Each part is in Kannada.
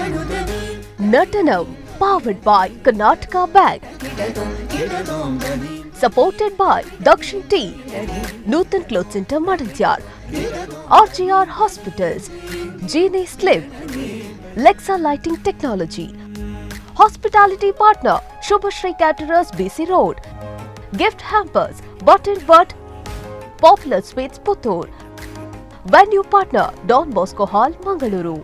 Natanam, powered by Karnataka Bank. Supported by Dakshin Tea, Nutan Cloth Center, Madantyar, RGR Hospitals, Gene Slip, Lexa Lighting Technology, Hospitality Partner, Shubhashri Caterers, BC Road, Gift Hampers, Button Bud, Popular Sweets, Puttur, Venue Partner, Don Bosco Hall, Mangaluru.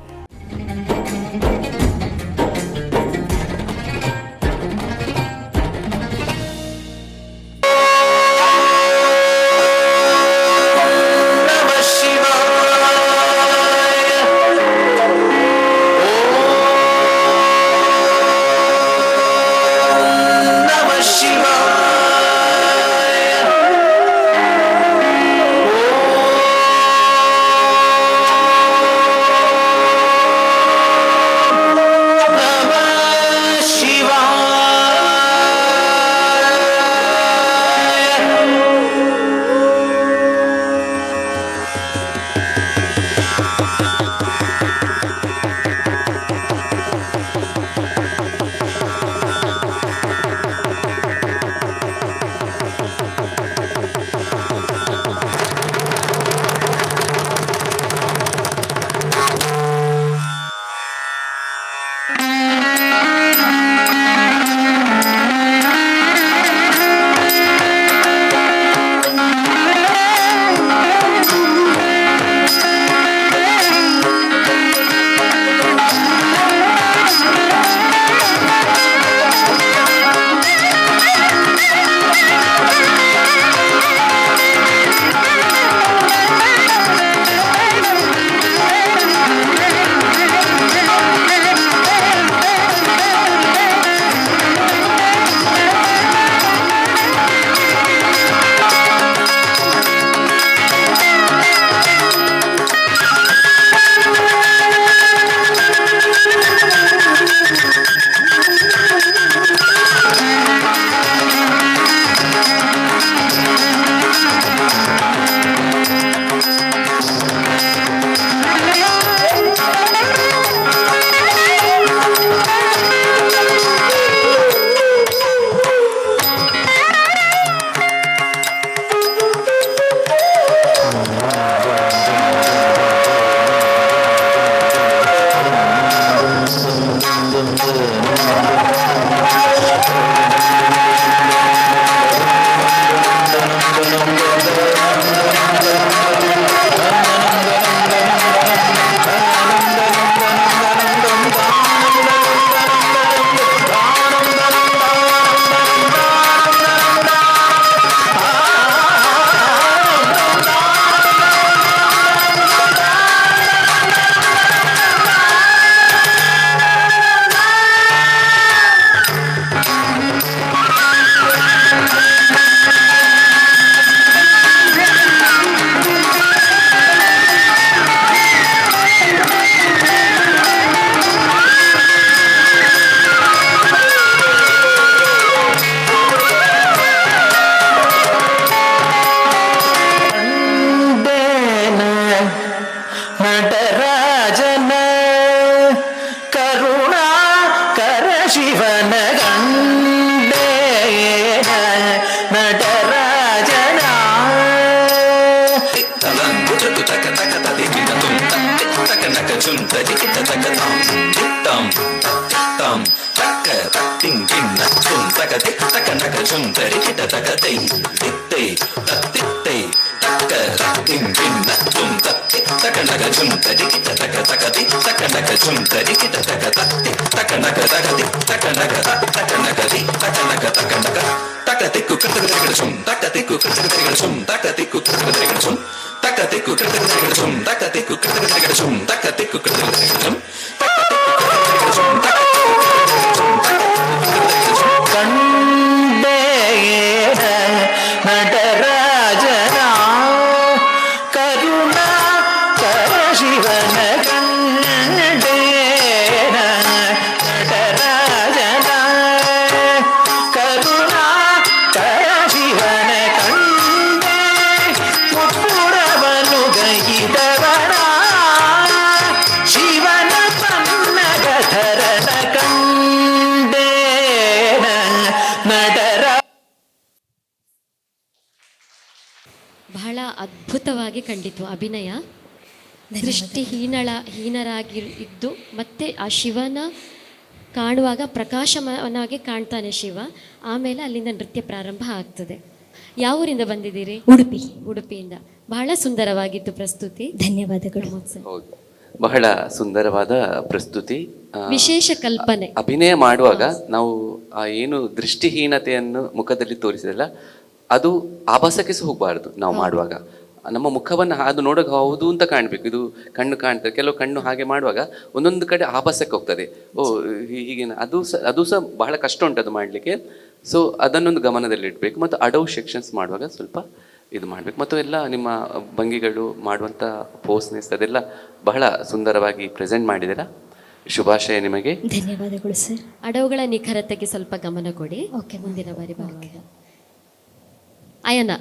ಶಿವನ ಅದ್ಭುತವಾಗಿ ಕಂಡಿತು ಅಭಿನಯ. ಹೀನರಾಗಿ ಇದ್ದು ಮತ್ತೆ ಆ ಶಿವನ ಕಾಣುವಾಗ ಪ್ರಕಾಶಮಾನವಾಗಿ ಕಾಣ್ತಾನೆ ಶಿವ. ಆಮೇಲೆ ಅಲ್ಲಿಂದ ನೃತ್ಯ ಪ್ರಾರಂಭ ಆಗ್ತದೆ. ಯಾವ ಊರಿಂದ ಬಂದಿದ್ದೀರಿ? ಉಡುಪಿಯಿಂದ. ಬಹಳ ಸುಂದರವಾಗಿತ್ತು ಪ್ರಸ್ತುತಿ. ಧನ್ಯವಾದಗಳು. ಹೌದು, ಬಹಳ ಸುಂದರವಾದ ಪ್ರಸ್ತುತಿ. ವಿಶೇಷ ಕಲ್ಪನೆ. ಅಭಿನಯ ಮಾಡುವಾಗ ನಾವು ಆ ಏನು ದೃಷ್ಟಿಹೀನತೆಯನ್ನು ಮುಖದಲ್ಲಿ ತೋರಿಸಿದಲ್ಲ, ಅದು ಆಭಾಸಕ್ಕೆ ಸಹ ಹೋಗಬಾರ್ದು. ನಾವು ಮಾಡುವಾಗ ನಮ್ಮ ಮುಖವನ್ನು ಅದು ನೋಡೋಕೆ ಹೌದು ಅಂತ ಕಾಣಬೇಕು. ಇದು ಕಣ್ಣು ಕಾಣ್ತದೆ, ಕೆಲವು ಕಣ್ಣು ಹಾಗೆ ಮಾಡುವಾಗ ಒಂದೊಂದು ಕಡೆ ಆಭಾಸಕ್ಕೆ ಹೋಗ್ತದೆ. ಹೀಗೇನು ಅದು ಸಹ ಬಹಳ ಕಷ್ಟ ಉಂಟು ಅದು ಮಾಡಲಿಕ್ಕೆ. ಸೊ ಅದನ್ನೊಂದು ಗಮನದಲ್ಲಿಡಬೇಕು. ಮತ್ತು ಅಡೌ ಸೆಕ್ಷನ್ಸ್ ಮಾಡುವಾಗ ಸ್ವಲ್ಪ ಇದು ಮಾಡಬೇಕು. ಮತ್ತು ಎಲ್ಲ ನಿಮ್ಮ ಭಂಗಿಗಳು ಮಾಡುವಂಥ ಪೋಸ್ನೆಸ್ ಅದೆಲ್ಲ ಬಹಳ ಸುಂದರವಾಗಿ ಪ್ರೆಸೆಂಟ್ ಮಾಡಿದ್ದೀರಾ. ಶುಭಾಶಯ ನಿಮಗೆ. ಧನ್ಯವಾದಗಳು ಸರ್. ಅಡವುಗಳ ನಿಖರತೆಗೆ ಸ್ವಲ್ಪ ಗಮನ ಕೊಡಿ. ಓಕೆ, ಮುಂದಿನ ಬಾರಿ ಬರುವಾಗ. ಅಯನ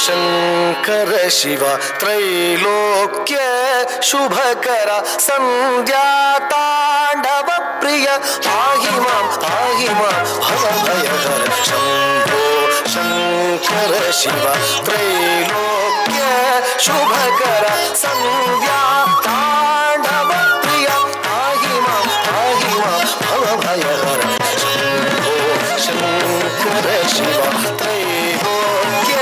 ಶಂಕರ ಶಿವ ತ್ರೈಲೋಕ್ಯ ಶುಭಕರ ಸಂಧ್ಯಾ ತಾಂಡವ ಪ್ರಿಯ ಪಾಹಿ ಮಾಂ ಭವಭಯಹರ ಶಂಭೋ ಶಂಕರ ಶಿವ ತ್ರೈಲೋಕ್ಯ ಶುಭಕರ ಸಂಧ್ಯಾ ತಾಂಡವ ಪ್ರಿಯ ಪಾಹಿ ಮಾಂ ಭವಭಯಹರ ಶಂಭೋ ಶಂಕರ ಶಿವ ತ್ರೈಲೋಕ್ಯ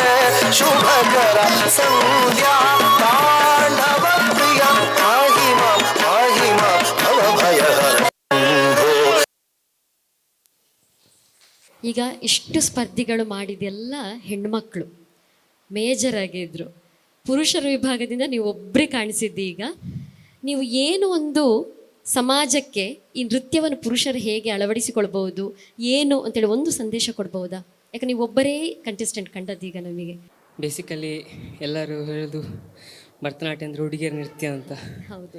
ಶುಭಕರ ಸಂಧ್ಯಾ ತಾಂಡವ ಪ್ರಿಯ ಈಗ ಇಷ್ಟು ಸ್ಪರ್ಧಿಗಳು ಮಾಡಿದೆಲ್ಲ ಹೆಣ್ಮಕ್ಳು ಮೇಜರ್ ಆಗಿದ್ರು. ಪುರುಷರ ವಿಭಾಗದಿಂದ ನೀವು ಒಬ್ಬರೇ ಕಾಣಿಸಿದ್ದು. ಈಗ ನೀವು ಏನು ಒಂದು ಸಮಾಜಕ್ಕೆ ಈ ನೃತ್ಯವನ್ನು ಪುರುಷರು ಹೇಗೆ ಅಳವಡಿಸಿಕೊಳ್ಬಹುದು ಏನು ಅಂತೇಳಿ ಒಂದು ಸಂದೇಶ ಕೊಡ್ಬೋದಾ? ಯಾಕೆ ನೀವು ಒಬ್ಬರೇ ಕಂಟೆಸ್ಟೆಂಟ್ ಕಂಡದ್ದು ಈಗ ನಮಗೆ. ಬೇಸಿಕಲಿ ಎಲ್ಲರೂ ಹೇಳೋದು ಭರತನಾಟ್ಯ ಅಂದರೆ ಹುಡುಗಿಯರ ನೃತ್ಯ ಅಂತ. ಹೌದು,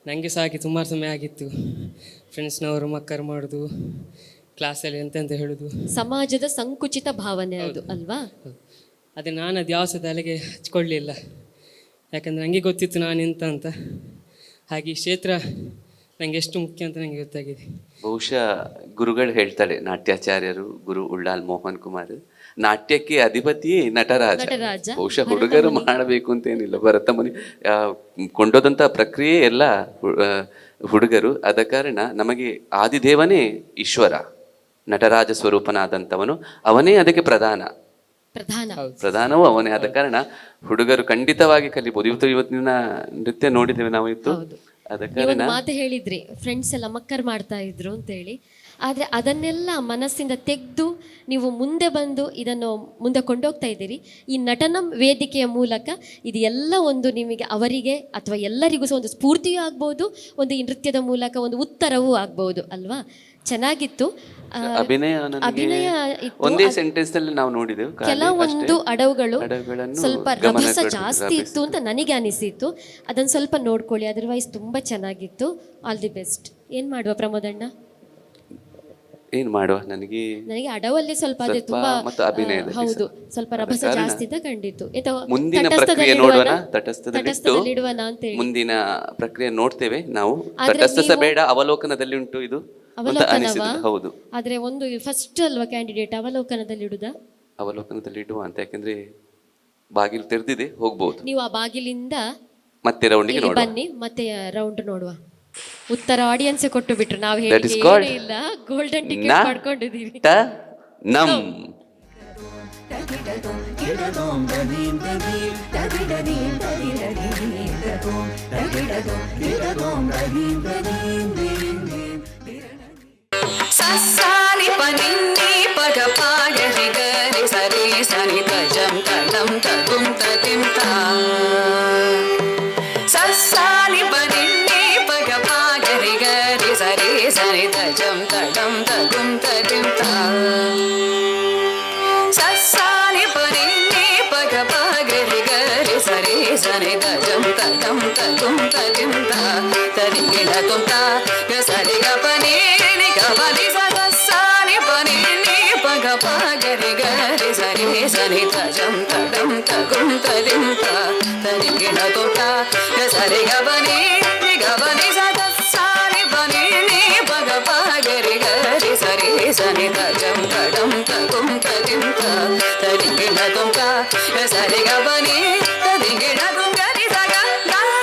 ನನಗೆ ಸಹ ಹಾಗೆ ಸುಮಾರು ಸಮಯ ಆಗಿತ್ತು. ಫ್ರೆಂಡ್ಸ್ನವರು ಮಕ್ಕರು ಮಾಡೋದು, ಕ್ಲಾಸಲ್ಲಿ ಎಂತೆಂತ ಹೇಳೋದು, ಸಮಾಜದ ಸಂಕುಚಿತ ಭಾವನೆ ಅದು ಅಲ್ವಾ? ಅದೇ ನಾನು ಅದು ಯಾವ ಸಹ ತಲೆಗೆ ಹಚ್ಕೊಳ್ಳಲಿಲ್ಲ. ಯಾಕಂದರೆ ನನಗೆ ಗೊತ್ತಿತ್ತು ನಾನು ಎಂತ ಅಂತ. ಹಾಗೆ ಈ ಕ್ಷೇತ್ರ ನನಗೆ ಎಷ್ಟು ಮುಖ್ಯ ಅಂತ ನನಗೆ ಗೊತ್ತಾಗಿದೆ. ಬಹುಶಃ ಗುರುಗಳು ಹೇಳ್ತಾರೆ, ನಾಟ್ಯಾಚಾರ್ಯರು ಗುರು ಉಳ್ಳಾಲ್ ಮೋಹನ್ ಕುಮಾರ್, ನಾಟ್ಯಕ್ಕೆ ಅಧಿಪತಿ ನಟರಾಜ. ಬಹುಶಃ ಹುಡುಗರು ಮಾಡಬೇಕು ಅಂತೇನಿಲ್ಲ, ಭರತ ಮುನಿ ಕೊಂಡೋದಂಥ ಪ್ರಕ್ರಿಯೆ ಎಲ್ಲ ಹುಡುಗರು. ಆದ ಕಾರಣ ನಮಗೆ ಆದಿದೇವನೇ ಈಶ್ವರ, ನಟರಾಜ ಸ್ವರೂಪನಾದಂಥವನು, ಅವನೇ ಅದಕ್ಕೆ ಪ್ರಧಾನವೂ ಅವನೇ. ಆದ ಕಾರಣ ಹುಡುಗರು ಖಂಡಿತವಾಗಿ ಕಲಿಬಹುದು. ಇವತ್ತಿನ ನೃತ್ಯ ನೋಡಿದ್ದೇವೆ ನಾವು ಇತ್ತು. ಆದ ಕಾರಣ ಮಾತು ಹೇಳಿದ್ರಿ, ಫ್ರೆಂಡ್ಸ್ ಎಲ್ಲ ಮಕ್ಕರು ಮಾಡ್ತಾ ಇದ್ರು ಅಂತೇಳಿ. ಆದರೆ ಅದನ್ನೆಲ್ಲ ಮನಸ್ಸಿಂದ ತೆಗೆದು ನೀವು ಮುಂದೆ ಬಂದು ಇದನ್ನು ಮುಂದೆ ಕೊಂಡೋಗ್ತಾ ಇದ್ದೀರಿ. ಈ ನಟನ ವೇದಿಕೆಯ ಮೂಲಕ ಇದು ಎಲ್ಲ ಒಂದು ನಿಮಗೆ, ಅವರಿಗೆ ಅಥವಾ ಎಲ್ಲರಿಗೂ ಸಹ ಒಂದು ಸ್ಫೂರ್ತಿಯೂ ಆಗ್ಬೋದು, ಒಂದು ಈ ನೃತ್ಯದ ಮೂಲಕ ಒಂದು ಉತ್ತರವೂ ಆಗ್ಬೋದು ಅಲ್ವಾ? ಚೆನ್ನಾಗಿತ್ತು. ಅಭಿನಯ ಒಂದೇ ಸೆಂಟೆನ್ಸ್ ನಲ್ಲಿ ನಾವು ನೋಡಿದೆವು. ಕೆಲವೊಂದು ಅಡವುಗಳು ಸ್ವಲ್ಪ ರಭಸ ಜಾಸ್ತಿ ಇತ್ತು ಅಂತ ನನಗೆ ಅನಿಸಿತ್ತು. ಅದನ್ನು ಸ್ವಲ್ಪ ನೋಡ್ಕೊಳ್ಳಿ, ಅದರ್ವೈಸ್ ತುಂಬ ಚೆನ್ನಾಗಿತ್ತು. All the best. ಏನು ಮಾಡುವ ಪ್ರಮೋದಣ್ಣ? ಏನ್ ಮಾಡುವ, ನನಗೆ ಅಡವಲ್ಲಿ ಸ್ವಲ್ಪ ಅದೇ ತುಂಬಾ ಹೌದು, ಸ್ವಲ್ಪ ರಭಸ ಜಾಸ್ತಿ ಅಂತ ಕಂಡಿತ್ತು. ಮುಂದಿನ ಪ್ರಕ್ರಿಯೆ ನೋಡೋಣ, ತಟಸ್ಥದಲ್ಲಿ ಇಡುವನ ಅಂತ ಹೇಳಿ ಮುಂದಿನ ಪ್ರಕ್ರಿಯೆ ನೋಡ್ತೇವೆ ನಾವು. ತಟಸ್ಥ ಬೇಡ, ಅವಲೋಕನದಲ್ಲಿ ಉಂಟು ಇದು ಅಂತ ಅನಿಸಿದೆ. ಹೌದು, ಆದ್ರೆ ಒಂದು ಫಸ್ಟ್ ಅಲ್ವಾ ಕ್ಯಾಂಡಿಡೇಟ್, ಅವಲೋಕನದಲ್ಲಿ ಇಡುದಾ? ಅವಲೋಕನದಲ್ಲಿ ಇಡುವ ಅಂತ, ಯಾಕಂದ್ರೆ ಬಾಗಿಲು ತೆರೆದಿದೆ, ಹೋಗ್ಬಹುದು. ನೀವು ಆ ಬಾಗಿಲಿಂದ ಮತ್ತೆ ರೌಂಡಿಗೆ ಬನ್ನಿ, ಮತ್ತೆ ರೌಂಡ್ ನೋಡುವ. ಉತ್ತರ ಆಡಿಯನ್ಸ್ ಕೊಟ್ಟು ಬಿಟ್ರು, ನಾವು ಹೇಳಿಲ್ಲ, ಗೋಲ್ಡನ್ ಟಿಕೆಟ್ ಮಾಡ್ಕೊಂಡಿದ್ದೀವಿ. ಸಸ್ಸಾನಿ ಪನಿನ್ನಿ ಪಗ ಪಾಗರಿ ಗರಿ ಸರಿ ಸನಿ ತಜಂ ತಡಂ ತಗುಂ ತದಿಂ ತಾ. ಸಸ್ಸಾನಿ ಪನಿನ್ನಿ ಪಗ ಪಾಗರಿ ಗರಿ ಸರಿ ಸನಿ ತಜಂ ತಡಂ ತಗುಂ ತದಿಂ ತಾ. ಸಸ್ಸಾನಿ ಪನಿನ್ನಿ ಪಗ ಪಾಗರಿ ಗರಿ ಸರಿ ಸನಿ ತಜಂ ತಡಂ ತಗುಂ ತದಿಂ ತಾ. ತರಿಗಿಡ ತುಂ ತಾ ಗ ಸರಿ ಗ ಪನಿ ಗರಿ ಸನಿ ಪನಿ ನಿ ಪಗ ಪಗರಿ ಗರಿ ಸರಿ ಸನಿ ತಜಂ ತಡಂ ತಗುಂ ತದಿಂ ತಾ. ತರಿಗಿಡ ತುಂ ತಾ ಗ ಸರಿ ಗ ಪನಿ ಗಬನಿ ಸನಿ ಪನಿ ನಿ ಪಗ ಪಗರಿ ಗರಿ ಸರಿ ಸನಿ ತಜಂ ತಡಂ ತಗುಂ ತದಿಂ ತಾ. ತರಿಗಿಡ ತುಂ ತಾ ಗ ಸರಿ ಗ ಪನಿ ತರಿಗಿಡ ತುಂ ಗರಿ ಸಗ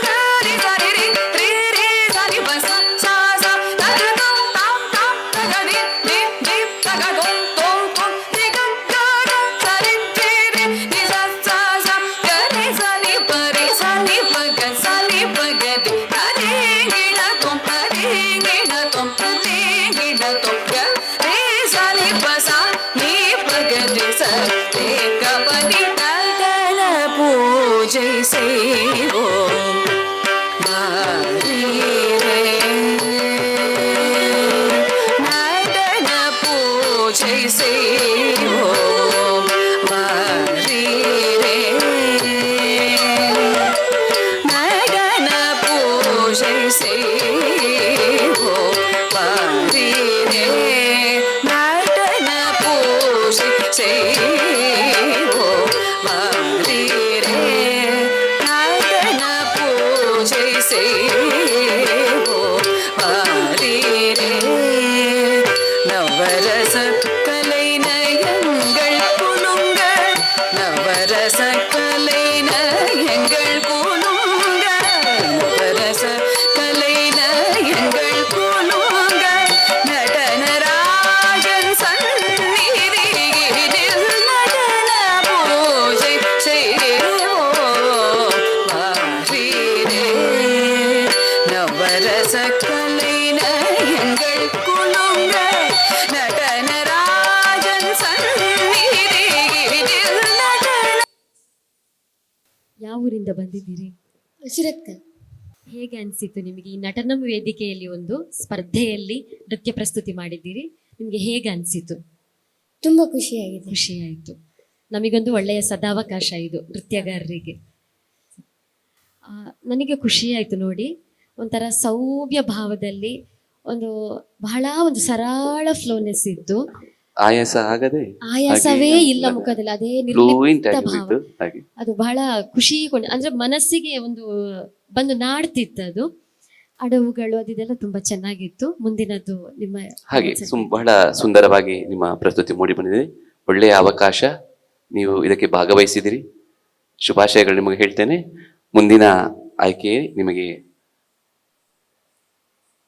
ಗರಿ ಸರಿ ರಿ ರಿ ರಿ ಸನಿ ಪಸ ಸಾ ಸಾ ತಗ ತುಂ ತಾಂ ತಾಂ ತಗ ನಿ ನಿ ನಿ ತಗ ತುಂ ತುಂ ತುಂ ನಿ ಗ ಗ ಗ ಸರಿ ರಿ ರಿ ನಿ ಸ ಸಾ ಸಾ ಗರಿ ಸನಿ ಪರಿ ಸನಿ ಪಗ ಸನಿ ಪಗ ದಿ ಹರಿ ಗಿಡ ತುಂ ಹರಿ ಗಿಡ ತುಂ ಹರಿ ಗಿಡ ತುಂ ಗ ರಿ ಸನಿ ಪಸ ನಿ ಪಗ ದಿ ಸ ರಿ ಗ ಪನಿ ತಗಲ ಪೂಜೆ ಸೇವೋ ಬಾರಿ ರೇ. ನಟನ ಪೂಜೆ ಸೇವೋ ಬಾರಿ ರೇ. ನಟನ ಪೂಜೆ ಸೇವೋ ಬಾರಿ ರೇ. ನಟನ ಪೂಜೆ ಸೇವೋ ಬಾರಿ ರೇ. ನಟನ ಪೂಜೆ ಸೇವೋ ಬಾರಿ ರೇ. நவரச கலைநயங்கள் குலுங்க, நவரச கலைநயங்கள் குலுங்க, நவரச கலைநயங்கள் குலுங்க. நடனராஜன் சந்நிதியில் நடன பூஜை செய்வோம் வாரி ரே. நவரச கலைநயங்கள் குலுங்க, நடனராஜன் ಊರಿಂದ ಬಂದಿದ್ದೀರಿ? ಶಿರಕ್ಕ. ಹೇಗೆ ಅನಿಸಿತು ನಿಮಗೆ ಈ ನಟನಂ ವೇದಿಕೆಯಲ್ಲಿ ಒಂದು ಸ್ಪರ್ಧೆಯಲ್ಲಿ ನೃತ್ಯ ಪ್ರಸ್ತುತಿ ಮಾಡಿದ್ದೀರಿ? ನಿಮಗೆ ಹೇಗೆ ಅನಿಸಿತು? ತುಂಬ ಖುಷಿಯಾಗಿದೆ. ಖುಷಿಯಾಯಿತು. ನಮಗೊಂದು ಒಳ್ಳೆಯ ಸದಾವಕಾಶ ಇದು ನೃತ್ಯಗಾರರಿಗೆ. ನನಗೆ ಖುಷಿಯಾಯಿತು ನೋಡಿ, ಒಂಥರ ಸೌಮ್ಯ ಭಾವದಲ್ಲಿ ಬಹಳ ಸರಳ ಫ್ಲೋನೆಸ್ ಇತ್ತು. ಆಯಾಸವೇ ಇಲ್ಲ ಮುಖದಲ್ಲಿ, ಅದೇ ನಿರ್ಲಿಪ್ತ ಭಾವ. ಅದು ಬಹಳ ಖುಷಿ ಅಂದ್ರೆ ಮನಸ್ಸಿಗೆ ಬಂದು ನಾಡ್ತಿತ್ತು. ಅದು ಅಡವುಗಳು ಅದೆಲ್ಲ ತುಂಬಾ ಚೆನ್ನಾಗಿತ್ತು. ಮುಂದಿನದು ನಿಮ್ಮ ಹಾಗೆ ಬಹಳ ಸುಂದರವಾಗಿ ನಿಮ್ಮ ಪ್ರಸ್ತುತಿ ಮೂಡಿ ಬಂದಿದೆ. ಒಳ್ಳೆಯ ಅವಕಾಶ, ನೀವು ಇದಕ್ಕೆ ಭಾಗವಹಿಸಿದಿರಿ. ಶುಭಾಶಯಗಳು ನಿಮಗೆ ಹೇಳ್ತೇನೆ. ಮುಂದಿನ ಆಯ್ಕೆ ನಿಮಗೆ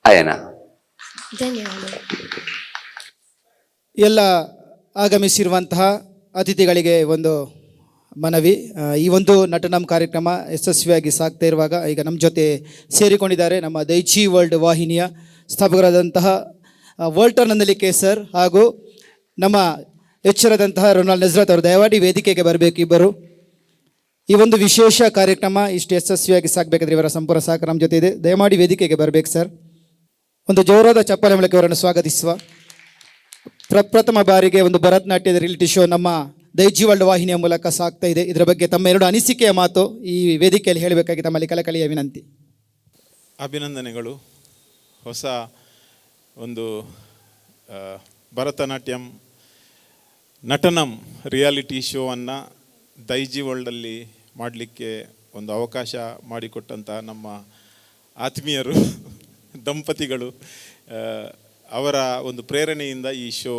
ಅಯನ. ಧನ್ಯವಾದ. ಎಲ್ಲ ಆಗಮಿಸಿರುವಂತಹ ಅತಿಥಿಗಳಿಗೆ ಒಂದು ಮನವಿ. ಈ ಒಂದು ನಟನಂ ಕಾರ್ಯಕ್ರಮ ಯಶಸ್ವಿಯಾಗಿ ಸಾಗ್ತಾ ಇರುವಾಗ ಈಗ ನಮ್ಮ ಜೊತೆ ಸೇರಿಕೊಂಡಿದ್ದಾರೆ ನಮ್ಮ ದೈಜಿ ವರ್ಲ್ಡ್ ವಾಹಿನಿಯ ಸ್ಥಾಪಕರಾದಂತಹ ವೋಲ್ಟರ್ ನಂದಲಿಕೆ ಸರ್ ಹಾಗೂ ನಮ್ಮ ಎಚ್ಚರದಂತಹ ರೊನಾಲ್ಡ್ ನಜ್ರತ್ ಅವರು. ದಯಮಾಡಿ ವೇದಿಕೆಗೆ ಬರಬೇಕು ಇಬ್ಬರು. ಈ ಒಂದು ವಿಶೇಷ ಕಾರ್ಯಕ್ರಮ ಇಷ್ಟು ಯಶಸ್ವಿಯಾಗಿ ಸಾಗಬೇಕಾದ್ರೆ ಇವರ ಸಂಪೂರ್ಣ ಸಹಕಾರ ನಮ್ಮ ಜೊತೆ ಇದೆ. ದಯಮಾಡಿ ವೇದಿಕೆಗೆ ಬರಬೇಕು ಸರ್. ಒಂದು ಜೋರಾದ ಚಪ್ಪಾಳೆ ಮೂಲಕ ಇವರನ್ನು ಸ್ವಾಗತಿಸುವ. ಪ್ರಪ್ರಥಮ ಬಾರಿಗೆ ಒಂದು ಭರತನಾಟ್ಯದ ರಿಯಾಲಿಟಿ ಶೋ ನಮ್ಮ ದೈಜಿ ವರ್ಲ್ಡ್ ವಾಹಿನಿಯ ಮೂಲಕ ಸಾಗ್ತಾ ಇದೆ. ಇದರ ಬಗ್ಗೆ ತಮ್ಮ ಎರಡು ಅನಿಸಿಕೆಯ ಮಾತು ಈ ವೇದಿಕೆಯಲ್ಲಿ ಹೇಳಬೇಕಾಗಿ ತಮ್ಮಲ್ಲಿ ಕಳಕಳಿಯ ವಿನಂತಿ. ಅಭಿನಂದನೆಗಳು. ಹೊಸ ಒಂದು ಭರತನಾಟ್ಯಂ ನಟನಂ ರಿಯಾಲಿಟಿ ಶೋವನ್ನು ದೈಜಿ ವರ್ಲ್ಡಲ್ಲಿ ಮಾಡಲಿಕ್ಕೆ ಒಂದು ಅವಕಾಶ ಮಾಡಿಕೊಟ್ಟಂಥ ನಮ್ಮ ಆತ್ಮೀಯರು ದಂಪತಿಗಳು, ಅವರ ಒಂದು ಪ್ರೇರಣೆಯಿಂದ ಈ ಶೋ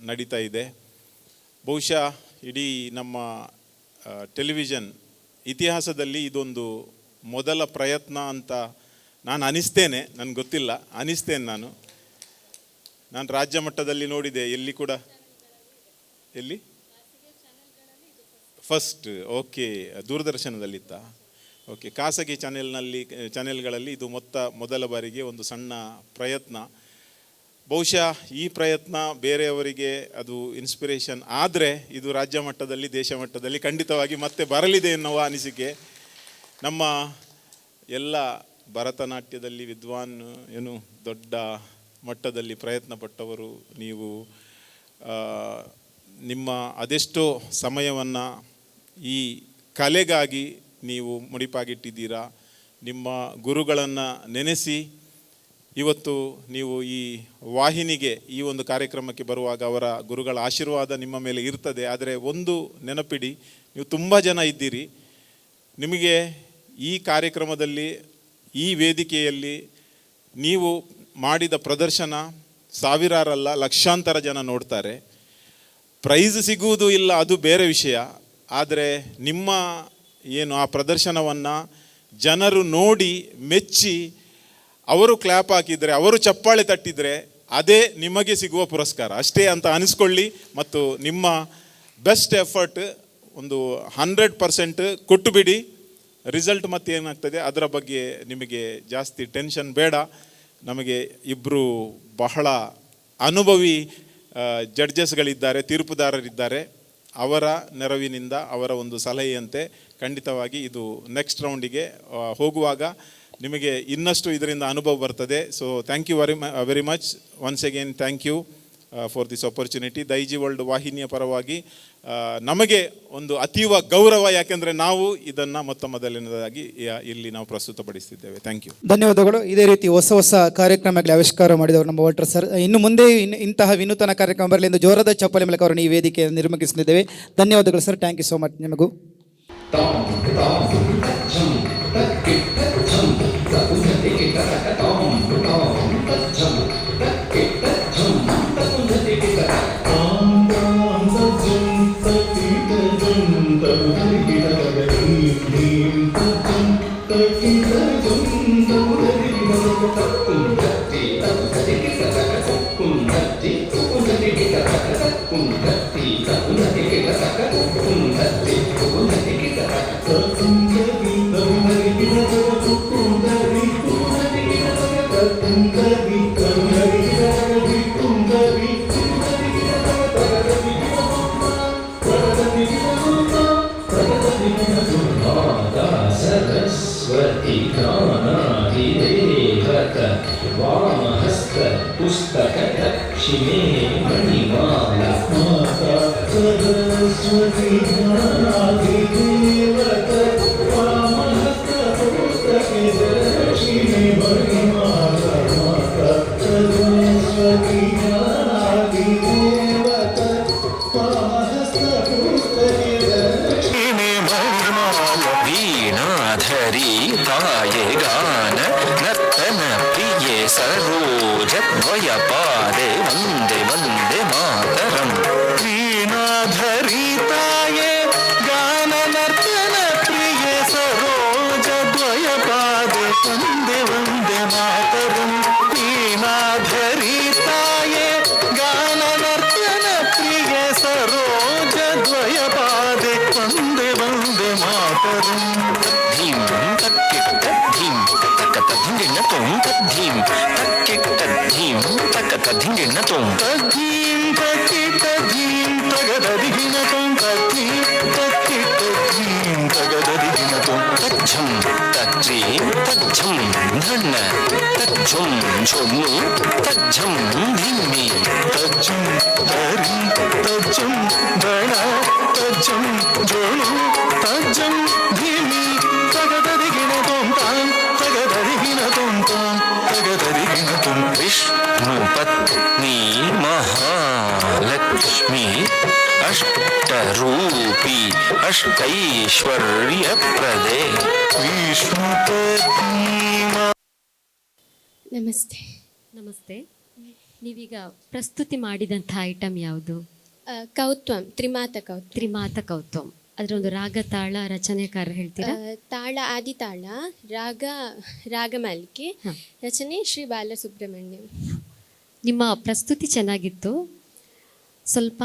ನಡೀತಾ ಇದೆ. ಬಹುಶಃ ಇಡೀ ನಮ್ಮ ಟೆಲಿವಿಷನ್ ಇತಿಹಾಸದಲ್ಲಿ ಇದೊಂದು ಮೊದಲ ಪ್ರಯತ್ನ ಅಂತ ನಾನು ಅನಿಸ್ತೇನೆ. ನನಗೆ ಗೊತ್ತಿಲ್ಲ, ಅನಿಸ್ತೇನೆ. ನಾನು ರಾಜ್ಯ ಮಟ್ಟದಲ್ಲಿ ನೋಡಿದೆ, ಎಲ್ಲಿ ಕೂಡ ಎಲ್ಲಿ ಫಸ್ಟ್. ಓಕೆ, ದೂರದರ್ಶನದಲ್ಲಿತ್ತಾ? ಓಕೆ, ಖಾಸಗಿ ಚಾನೆಲ್ಗಳಲ್ಲಿ ಇದು ಮೊದಲ ಬಾರಿಗೆ ಒಂದು ಸಣ್ಣ ಪ್ರಯತ್ನ. ಬಹುಶಃ ಈ ಪ್ರಯತ್ನ ಬೇರೆಯವರಿಗೆ ಅದು ಇನ್ಸ್ಪಿರೇಷನ್ ಆದರೆ ಇದು ರಾಜ್ಯ ಮಟ್ಟದಲ್ಲಿ, ದೇಶ ಮಟ್ಟದಲ್ಲಿ ಖಂಡಿತವಾಗಿ ಮತ್ತೆ ಬರಲಿದೆ ಎನ್ನುವ ಅನಿಸಿಕೆ. ನಮ್ಮ ಎಲ್ಲ ಭರತನಾಟ್ಯದಲ್ಲಿ ಏನು ದೊಡ್ಡ ಮಟ್ಟದಲ್ಲಿ ಪ್ರಯತ್ನ ಪಟ್ಟವರು ನೀವು. ನಿಮ್ಮ ಅದೆಷ್ಟೋ ಸಮಯವನ್ನು ಈ ಕಲೆಗಾಗಿ ನೀವು ಮುಡಿಪಾಗಿಟ್ಟಿದ್ದೀರಾ. ನಿಮ್ಮ ಗುರುಗಳನ್ನು ನೆನೆಸಿ ಇವತ್ತು ನೀವು ಈ ವಾಹಿನಿಗೆ ಈ ಒಂದು ಕಾರ್ಯಕ್ರಮಕ್ಕೆ ಬರುವಾಗ ಅವರ ಗುರುಗಳ ಆಶೀರ್ವಾದ ನಿಮ್ಮ ಮೇಲೆ ಇರ್ತದೆ. ಆದರೆ ಒಂದು ನೆನಪಿಡಿ, ನೀವು ತುಂಬ ಜನ ಇದ್ದೀರಿ. ನಿಮಗೆ ಈ ಕಾರ್ಯಕ್ರಮದಲ್ಲಿ, ಈ ವೇದಿಕೆಯಲ್ಲಿ ನೀವು ಮಾಡಿದ ಪ್ರದರ್ಶನ ಸಾವಿರಾರಲ್ಲ, ಲಕ್ಷಾಂತರ ಜನ ನೋಡ್ತಾರೆ. ಪ್ರೈಸ್ ಸಿಗುವುದು ಇಲ್ಲ, ಅದು ಬೇರೆ ವಿಷಯ. ಆದರೆ ನಿಮ್ಮ ಆ ಪ್ರದರ್ಶನವನ್ನು ಜನರು ನೋಡಿ ಮೆಚ್ಚಿ ಅವರು ಕ್ಲ್ಯಾಪ್ ಹಾಕಿದರೆ, ಅವರು ಚಪ್ಪಾಳೆ ತಟ್ಟಿದರೆ ಅದೇ ನಿಮಗೆ ಸಿಗುವ ಪುರಸ್ಕಾರ ಅಷ್ಟೇ ಅಂತ ಅನಿಸ್ಕೊಳ್ಳಿ. ಮತ್ತು ನಿಮ್ಮ ಬೆಸ್ಟ್ ಎಫರ್ಟ್ ಒಂದು 100% ಕೊಟ್ಟು ಬಿಡಿ. ರಿಸಲ್ಟ್ ಮತ್ತೆ ಏನಾಗ್ತದೆ ಅದರ ಬಗ್ಗೆ ನಿಮಗೆ ಜಾಸ್ತಿ ಟೆನ್ಷನ್ ಬೇಡ. ನಮಗೆ ಇಬ್ಬರು ಬಹಳ ಅನುಭವಿ ಜಡ್ಜಸ್ಗಳಿದ್ದಾರೆ, ತೀರ್ಪುದಾರರಿದ್ದಾರೆ. ಅವರ ನೆರವಿನಿಂದ, ಅವರ ಒಂದು ಸಲಹೆಯಂತೆ ಖಂಡಿತವಾಗಿ ಇದು ನೆಕ್ಸ್ಟ್ ರೌಂಡಿಗೆ ಹೋಗುವಾಗ ನಿಮಗೆ ಇನ್ನಷ್ಟು ಇದರಿಂದ ಅನುಭವ ಬರ್ತದೆ. So thank you very much once again. Thank you for this opportunity. Daijiworld ವಾಹಿನಿಯ ಪರವಾಗಿ ನಮಗೆ ಒಂದು ಅತೀವ ಗೌರವ, ಯಾಕೆಂದರೆ ನಾವು ಇದನ್ನು ಮೊದಲನೇದಾಗಿ ಇಲ್ಲಿ ನಾವು ಪ್ರಸ್ತುತಪಡಿಸ್ತಿದ್ದೇವೆ. Thank you. ಧನ್ಯವಾದಗಳು. ಇದೇ ರೀತಿ ಹೊಸ ಕಾರ್ಯಕ್ರಮಗಳಿಗೆ ಆವಿಷ್ಕಾರ ಮಾಡಿದವರು ನಮ್ಮ ವೋಲ್ಟರ್ ಸರ್. ಇನ್ನು ಮುಂದೆ ಇಂತಹ ವಿನೂತನ ಕಾರ್ಯಕ್ರಮ ಬರಲಿ ಎಂದು ಜೋರದ ಚಪ್ಪಾಳೆ ಮೂಲಕ ಅವರನ್ನು ಈ ವೇದಿಕೆಯನ್ನು ನಿರ್ಮಿಸುತ್ತಿದ್ದೇವೆ. ಧನ್ಯವಾದಗಳು sir. Thank you so much ನಿಮಗೂ. वीणाधरी ताये गान नर्तन प्रिये सरोज द्वयपादे वन्दे वन्दे मातरम् वीणाधरी ताये गान नर्तन प्रिये सरोज द्वयपादे वन्दे वन्दे मातरम् वीणाधरी ताये गान नर्तन प्रिये सरोज द्वयपादे वन्दे वन्दे मातरम् धीं तक्किट्ट धीं तक्कत धिंगिण्ण तों तद्धीं तक्किट्ट धीं तक्कत धिंगिण्ण तों तद्धीं तक्किट्ट धीं तगदधिगिण तों तद्धीं तक्किट्ट धीं तगदधिगिण तों तज्झं तज्जीं तज्झं धन्न तज्झुं झुम्मु तज्झं धीमि तज्झं धरी तज्झं धण तज्झं झोळु तज्झं धीमि तगदधिगिण तों तां तगदधिगिण तों तां तगदधिगिण तों विष्णुपत्नी महालक्ष्मी अष्टरूपी अष्टैश्वर्यप्रदे विष्णुपत्नी ನಮಸ್ತೆ. ನಮಸ್ತೆ. ನೀವೀಗ ಪ್ರಸ್ತುತಿ ಮಾಡಿದಂಥ ಐಟಮ್ ಯಾವುದು? ಕೌತ್ವಂ, ತ್ರಿಮಾತ ಕೌತ್ವಂ. ತ್ರಿಮಾತ ಕೌತ್ವಂ. ಅದರ ಒಂದು ರಾಗ, ತಾಳ, ರಚನೆಕಾರ ಹೇಳ್ತೀರಾ? ತಾಳ ಆದಿತಾಳ, ರಾಗಮಾಲಿಕೆ, ರಚನೆ ಶ್ರೀ ಬಾಲಸುಬ್ರಹ್ಮಣ್ಯಂ. ನಿಮ್ಮ ಪ್ರಸ್ತುತಿ ಚೆನ್ನಾಗಿತ್ತು. ಸ್ವಲ್ಪ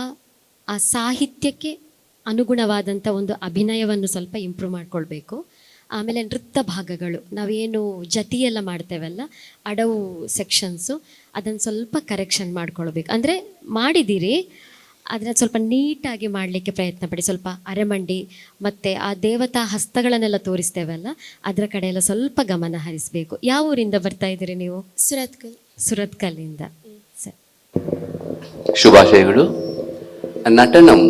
ಆ ಸಾಹಿತ್ಯಕ್ಕೆ ಅನುಗುಣವಾದಂಥ ಒಂದು ಅಭಿನಯವನ್ನು ಸ್ವಲ್ಪ ಇಂಪ್ರೂವ್ ಮಾಡ್ಕೊಳ್ಬೇಕು. ಆಮೇಲೆ ನೃತ್ಯ ಭಾಗಗಳು ನಾವೇನು ಜತಿಯೆಲ್ಲ ಮಾಡ್ತೇವಲ್ಲ, ಅಡವು ಸೆಕ್ಷನ್ಸು, ಅದನ್ನು ಸ್ವಲ್ಪ ಕರೆಕ್ಷನ್ ಮಾಡ್ಕೊಳ್ಬೇಕು. ಅಂದರೆ ಮಾಡಿದ್ದೀರಿ, ಅದನ್ನು ಸ್ವಲ್ಪ ನೀಟಾಗಿ ಮಾಡಲಿಕ್ಕೆ ಪ್ರಯತ್ನ ಪಡಿ. ಸ್ವಲ್ಪ ಅರೆಮಂಡಿ ಮತ್ತು ಆ ದೇವತಾ ಹಸ್ತಗಳನ್ನೆಲ್ಲ ತೋರಿಸ್ತೇವಲ್ಲ, ಅದರ ಕಡೆ ಎಲ್ಲ ಸ್ವಲ್ಪ ಗಮನ ಹರಿಸಬೇಕು. ಯಾವ ಊರಿಂದ ಬರ್ತಾ ಇದ್ದೀರಿ ನೀವು? ಸುರತ್ಕಲ್. ಸುರತ್ಕಲ್ಲಿಂದ. ಸರಿ, ಶುಭಾಶಯಗಳು. ನಟನಂ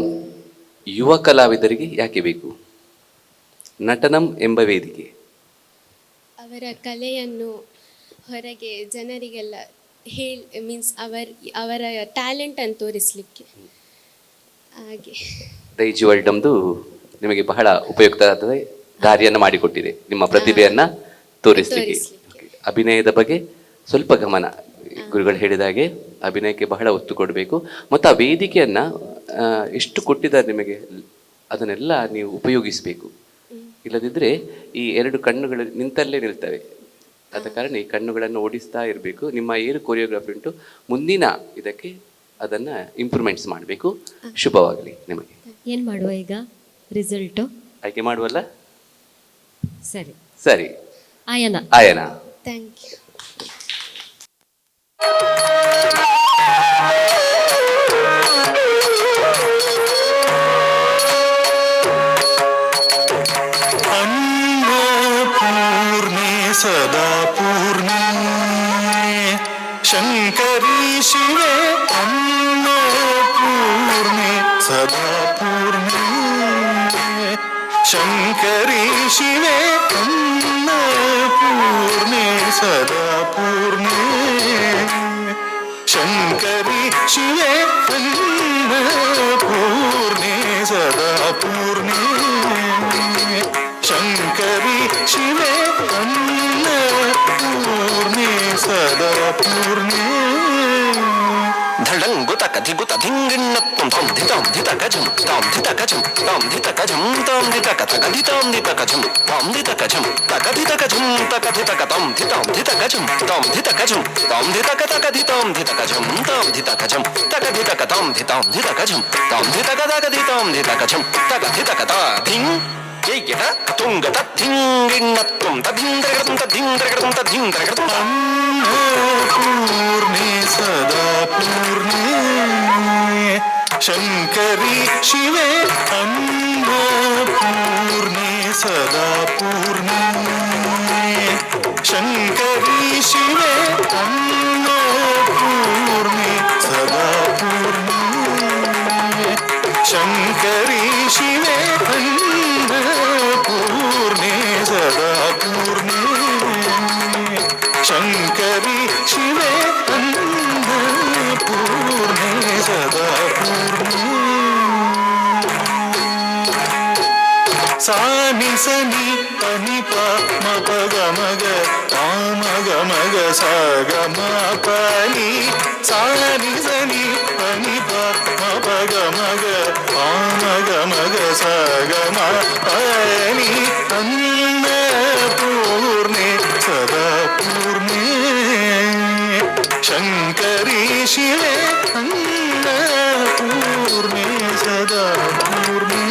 ಯುವ ಕಲಾವಿದರಿಗೆ ಯಾಕೆ ಬೇಕು? ನಟನಂ ಎಂಬ ವೇದಿಕೆ ಅವರ ಕಲೆಯನ್ನು ಹೊರಗೆ ಜನರಿಗೆಲ್ಲ ಮೀನ್ಸ್ ಅವರ ಟ್ಯಾಲೆಂಟನ್ನು ತೋರಿಸಲಿಕ್ಕೆ. ಹಾಗೆ ದೈಜಿ ವರ್ಲ್ಡಮ್ದು ನಿಮಗೆ ಬಹಳ ಉಪಯುಕ್ತವಾದ ದಾರಿಯನ್ನು ಮಾಡಿಕೊಟ್ಟಿದೆ, ನಿಮ್ಮ ಪ್ರತಿಭೆಯನ್ನು ತೋರಿಸಲಿಕ್ಕೆ. ಅಭಿನಯದ ಬಗ್ಗೆ ಸ್ವಲ್ಪ ಗಮನ, ಗುರುಗಳು ಹೇಳಿದ ಹಾಗೆ ಅಭಿನಯಕ್ಕೆ ಬಹಳ ಒತ್ತು ಕೊಡಬೇಕು. ಮತ್ತು ಆ ವೇದಿಕೆಯನ್ನು ಎಷ್ಟು ಕೊಟ್ಟಿದ್ದಾರೆ ನಿಮಗೆ, ಅದನ್ನೆಲ್ಲ ನೀವು ಉಪಯೋಗಿಸಬೇಕು. ಇಲ್ಲದಿದ್ದರೆ ಈ ಎರಡು ಕಣ್ಣುಗಳು ನಿಂತಲ್ಲೇ ನಿಲ್ತವೆ. ಆದ ಕಾರಣ ಈ ಕಣ್ಣುಗಳನ್ನು ಓಡಿಸ್ತಾ ಇರಬೇಕು. ನಿಮ್ಮ ಏನು ಕೊರಿಯೋಗ್ರಫಿ ಉಂಟು, ಮುಂದಿನ ಇದಕ್ಕೆ ಅದನ್ನು ಇಂಪ್ರೂವ್ಮೆಂಟ್ಸ್ ಮಾಡಬೇಕು. ಶುಭವಾಗಲಿ ನಿಮಗೆ. ಏನು ಮಾಡುವ ಈಗ? ರಿಸಲ್ಟು ಆಯ್ಕೆ ಮಾಡುವಲ್ಲ? ಸರಿ ಸರಿ. ಆಯನ ಆಯನ. Thank you. ಅನ್ನಪೂರ್ಣೆ ಸದಾ ಪೂರ್ಣೆ ಶಂಕರಿ ಶಿವೆ ಅನ್ನಪೂರ್ಣೆ ಸದಾ ಪೂರ್ಣೆ ಶಂಕರಿ ಶಿವೆ ಅನ್ನಪೂರ್ಣೆ ಸದಾ ಪೂರ್ಣೆ ಶಂಕರಿ ಶಿವೆ ಅನ್ನಪೂರ್ಣೆ ಸದಾ ಪೂರ್ಣೆ ಶಂಕರಿ ಶಿವೆ ಅನ್ನಪೂರ್ಣೆ ಸದಾ ಪೂರ್ಣೆ ಧಡಂಗುತ ಕಧಿಗುತ ಧಿಂಗಿಣ್ಣತ್ವಂ ತಂ ಧಿತಾಂ ಧಿತ ಗಜಂ ತಾಂ ಧಿತ ಗಜಂ ತಾಂ ಧಿತ ಗಜಂ ತಾಂ ಧಿತ ಕಥ ಗಧಿತಾಂ ಧಿತ ಗಜಂ ತಾಂ ಧಿತ ಗಜಂ ತಕಧಿತ ಗಜಂ ತಕಧಿತ ಕಥಂ ಧಿತಾಂ ಧಿತ ಗಜಂ ತಾಂ ಧಿತ ಗಜಂ ತಾಂ ಧಿತ ಕಥ ಗಧಿತಾಂ ಧಿತ ಗಜಂ ತಾಂ ಧಿತ ಗಜಂ ತಕಧಿತ ಕಥಂ ಧಿತಾಂ ಧಿತ ಗಜಂ ತಾಂ ಧಿತ ಕಥ ಗಧಿತಾಂ ಧಿತ ಗಜಂ ತಕಧಿತ ಕಥ ಧಿಂ ಏಯ್ಯದ ತುಂಗತ ಧಿಂಗಿಣ್ಣತ್ವಂ ತಧಿಂದ್ರಗತಂ ತಧಿಂದ್ರಗತಂ ತಧಿಂದ್ರಗತಂ ಅನ್ನಪೂರ್ಣೆ ಸದಾ ಪೂರ್ಣೆ ಶಂಕರಿ ಶಿವೆ ಅನ್ನಪೂರ್ಣೆ ಸದಾ ಪೂರ್ಣೆ ಶಂಕರಿ ಶಿವೆ ಅನ್ನಪೂರ್ಣೆ ಸದಾ ಶಂಕರಿ ಶಿವೆ ಅನ್ನಪೂರ್ಣೆ ಸದಾ ಪೂರ್ಣೆ ಶಂಕರಿ ಶಿವೆ ಅನ್ನಪೂರ್ಣೆ ಸದಾ ಪೂರ್ಣೆ ಸಾನಿ ಸನಿ ಪನಿ ಪ ಮ ಪ ಗ ಮ ಗ ಪ ಮ ಗ ಮ ಗ ಸ ಗ ಮ ಪನಿ ಸಾನಿ ಸನಿ ಪನಿ ಪ ಮ ಪ ಗ ಮ ಗ ಪ ಮ ಗ ಮ ಗ ಸ ಗ ಮ ಪನಿ ಅನ್ನಪೂರ್ಣೆ ಸದಾ ಪೂರ್ಣೆ ಶಂಕರಿ ಶಿವೆ ಅನ್ನಪೂರ್ಣೆ ಸದಾ ಪೂರ್ಣೆ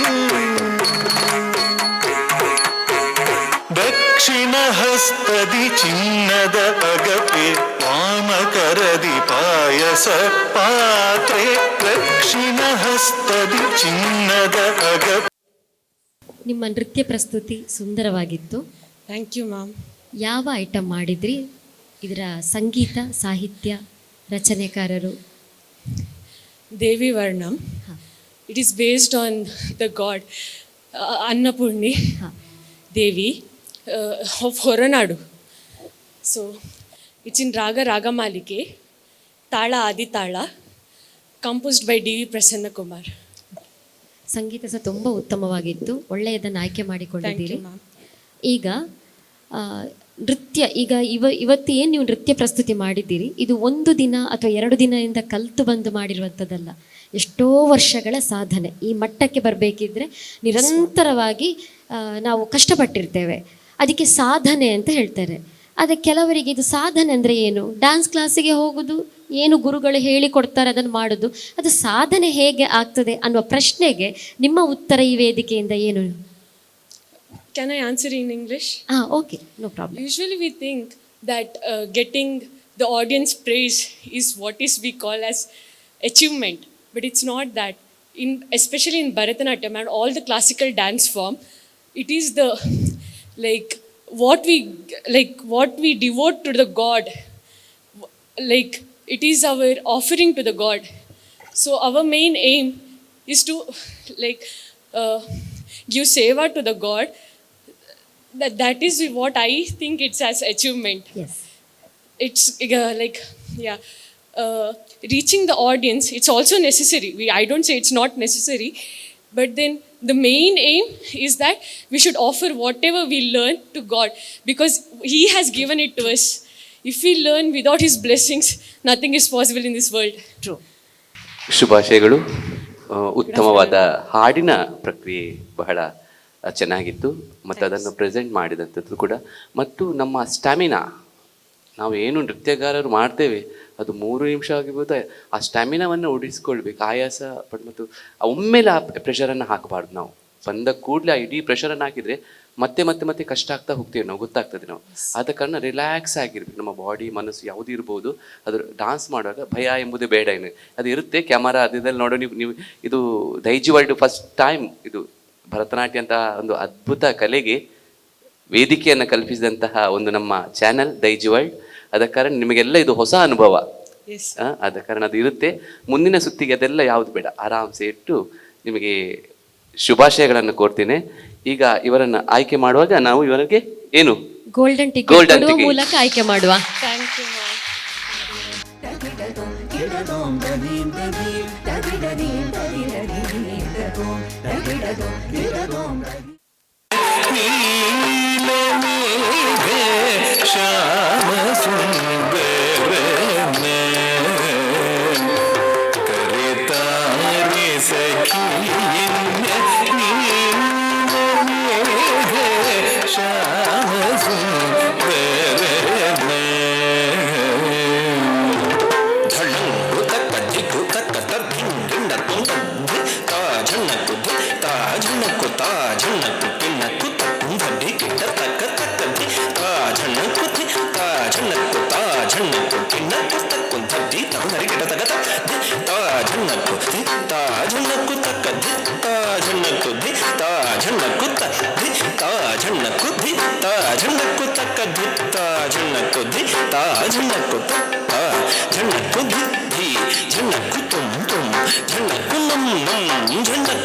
ದಕ್ಷಿಣ ಹಸ್ತದಿ ಚಿನ್ನದ ಅಗಪೆ ವಾಮಕರದಿ ಪಾಯಸ ಪಾತ್ರೆ ದಕ್ಷಿಣ ಹಸ್ತದಿ ಚಿನ್ನದ ಅಗಪೆ. ನಿಮ್ಮ ನೃತ್ಯ ಪ್ರಸ್ತುತಿ ಸುಂದರವಾಗಿತ್ತು. Thank you ma'am. ಯಾವ ಐಟಮ್ ಮಾಡಿದ್ರಿ? ಇದರ ಸಂಗೀತ ಸಾಹಿತ್ಯ ರಚನೆಕಾರರು? Devi varnam. It is based on the god Annapurni Devi of Horanadu. So it's in ragamalike, tala Aditala, composed by D V Prasanna Kumar. ಸಂಗೀತ ಸಹ ತುಂಬ ಉತ್ತಮವಾಗಿತ್ತು, ಒಳ್ಳೆಯದನ್ನು ಆಯ್ಕೆ ಮಾಡಿಕೊಂಡಿದ್ದೀರಿ. ಈಗ ನೃತ್ಯ ಇವತ್ತು ಏನು ನೀವು ನೃತ್ಯ ಪ್ರಸ್ತುತಿ ಮಾಡಿದ್ದೀರಿ, ಇದು ಒಂದು ದಿನ ಅಥವಾ 2 ದಿನದಿಂದ ಕಲಿತು ಬಂದು ಮಾಡಿರುವಂಥದ್ದಲ್ಲ. ಎಷ್ಟೋ ವರ್ಷಗಳ ಸಾಧನೆ. ಈ ಮಟ್ಟಕ್ಕೆ ಬರಬೇಕಿದ್ರೆ ನಿರಂತರವಾಗಿ ನಾವು ಕಷ್ಟಪಟ್ಟಿರ್ತೇವೆ. ಅದಕ್ಕೆ ಸಾಧನೆ ಅಂತ ಹೇಳ್ತಾರೆ. ಆದರೆ ಕೆಲವರಿಗೆ ಇದು ಸಾಧನೆ ಅಂದರೆ ಏನು? ಡ್ಯಾನ್ಸ್ ಕ್ಲಾಸಿಗೆ ಹೋಗೋದು, ಏನು ಗುರುಗಳು ಹೇಳಿಕೊಡ್ತಾರೆ ಅದನ್ನು ಮಾಡೋದು, ಅದು ಸಾಧನೆ ಹೇಗೆ ಆಗ್ತದೆ ಅನ್ನುವ ಪ್ರಶ್ನೆಗೆ ನಿಮ್ಮ ಉತ್ತರ ಈ ವೇದಿಕೆಯಿಂದ ಏನು? Can I answer in English? Okay, no problem. Usually we think that getting the audience praise is what we call as achievement, but it's not that. Especially in Bharatanatyam and all the classical dance form, it is the what we devote to the God. It is our offering to the God. So our main aim is to give seva to the God. That is what I think it's as achievement. Yes. It's reaching the audience, it's also necessary. I don't say it's not necessary, but then the main aim is that we should offer whatever we learn to God, because He has given it to us. If we learn without His blessings, nothing is possible in this world. True. ಶುಭಾಶಯಗಳು. ಉತ್ತಮವಾದ ಹಾಡಿನ ಪ್ರಕ್ರಿಯೆ ಬಹಳ ಚೆನ್ನಾಗಿತ್ತು ಮತ್ತು ಅದನ್ನು ಪ್ರೆಸೆಂಟ್ ಮಾಡಿದಂಥದ್ದು ಕೂಡ. ಮತ್ತು ನಮ್ಮ ಸ್ಟ್ಯಾಮಿನಾ, ನಾವು ಏನು ನೃತ್ಯಗಾರರು ಮಾಡ್ತೇವೆ ಅದು 3 ನಿಮಿಷ ಆಗಿರ್ಬೋದು, ಆ ಸ್ಟ್ಯಾಮಿನಾವನ್ನು ಉಳಿಸ್ಕೊಳ್ಬೇಕು. ಆಯಾಸ ಮತ್ತು ಒಮ್ಮೆಲೆ ಆ ಪ್ರೆಷರನ್ನು ಹಾಕಬಾರ್ದು. ನಾವು ಬಂದ ಕೂಡಲೇ ಆ ಇಡೀ ಪ್ರೆಷರನ್ನು ಹಾಕಿದರೆ ಮತ್ತೆ ಕಷ್ಟ ಆಗ್ತಾ ಹೋಗ್ತೇವೆ, ನಾವು ಗೊತ್ತಾಗ್ತದೆ. ನಾವು ಆದ ಕಾರಣ ರಿಲ್ಯಾಕ್ಸ್ ಆಗಿರ್ಬೇಕು. ನಮ್ಮ ಬಾಡಿ ಮನಸ್ಸು ಯಾವುದೂ ಇರ್ಬೋದು, ಅದು ಡಾನ್ಸ್ ಮಾಡುವಾಗ ಭಯ ಎಂಬುದೇ ಬೇಡ. ಏನು ಅದು ಇರುತ್ತೆ, ಕ್ಯಾಮರಾ ಅದೆಲ್ಲ ನೋಡೋ ನೀವು ಇದು ದೈಜಿ ವರ್ಲ್ಡ್ ಫಸ್ಟ್ ಟೈಮ್ ಇದು ಭರತನಾಟ್ಯ ಅಂತ ಒಂದು ಅದ್ಭುತ ಕಲೆಗೆ ವೇದಿಕೆಯನ್ನು ಕಲ್ಪಿಸಿದಂತಹ ಒಂದು ನಮ್ಮ ಚಾನಲ್ ದೈಜಿ ವರ್ಲ್ಡ್. ಆದ ಕಾರಣ ನಿಮಗೆಲ್ಲ ಇದು ಹೊಸ ಅನುಭವ. ಆದ ಕಾರಣ ಅದು ಇರುತ್ತೆ. ಮುಂದಿನ ಸುತ್ತಿಗೆ ಅದೆಲ್ಲ ಯಾವುದು ಬೇಡ, ಆರಾಮ್ಸೆ ಇಟ್ಟು ನಿಮಗೆ ಶುಭಾಶಯಗಳನ್ನು ಕೋರ್ತೇನೆ. ಈಗ ಇವರನ್ನು ಆಯ್ಕೆ ಮಾಡುವಾಗ ನಾವು ಇವರಿಗೆ ಏನು ಗೋಲ್ಡನ್ ಟಿಕೆಟ್ ಮೂಲಕ ಆಯ್ಕೆ ಮಾಡುವ. Thank you, ma'am. ಶ್ಯಾಮ ಸುಂದರ ಕರಿತಾರಿ ಸಖಿಯನ್ನ ಶ್ಯಾಮ ಸುಂದರ ಝಣ್ಣು ತಕ್ಕ ದಿಕ್ಕು ತಕ್ಕ ತದ್ದಿಂಡ ತುಂದಿ ತಾಜಣ್ಣಕ್ಕು ತಾಜಣ್ಣಕ್ಕು ತಾಜಣ್ಣಕ್ಕು ಕಿಣ್ಣಕ್ಕು ತಕ್ಕುಂದಿ ಕಿಟ್ಟ ತಕ್ಕ ತಕ್ಕಂದಿ ತಾಜಣ್ಣಕ್ಕು ತಾಜಣ್ಣಕ್ಕು ತಾಜಣ್ಣಕ್ಕು ಕಿಣ್ಣಕ್ಕು ತಕ್ಕುಂದಿ ತಗೊಂಡರಿ ಕಿಟ್ಟ ತಕ್ಕ ತಾಜಣ್ಣಕ್ಕು ತಾಜಣ್ಣಕ್ಕು ತಕ್ಕಂದಿ ತಾಜಣ್ಣಕ್ಕು ತಾಜಣ್ಣಕ್ಕು ತಾಜಣ್ಣಕ್ಕು ತಾಜಣ್ಣಕ್ಕು ತಕ್ಕಂದಿ ತಾಜಣ್ಣಕ್ಕು ತಾಜಣ್ಣಕ್ಕು ತಾಜಣ್ಣಕ್ಕು ಝಣ್ಣಕ್ಕು ತುಂ ತುಂ ಝಣ್ಣಕ್ಕು ನಂ ನಂ ಝಣ್ಣಕ್ಕು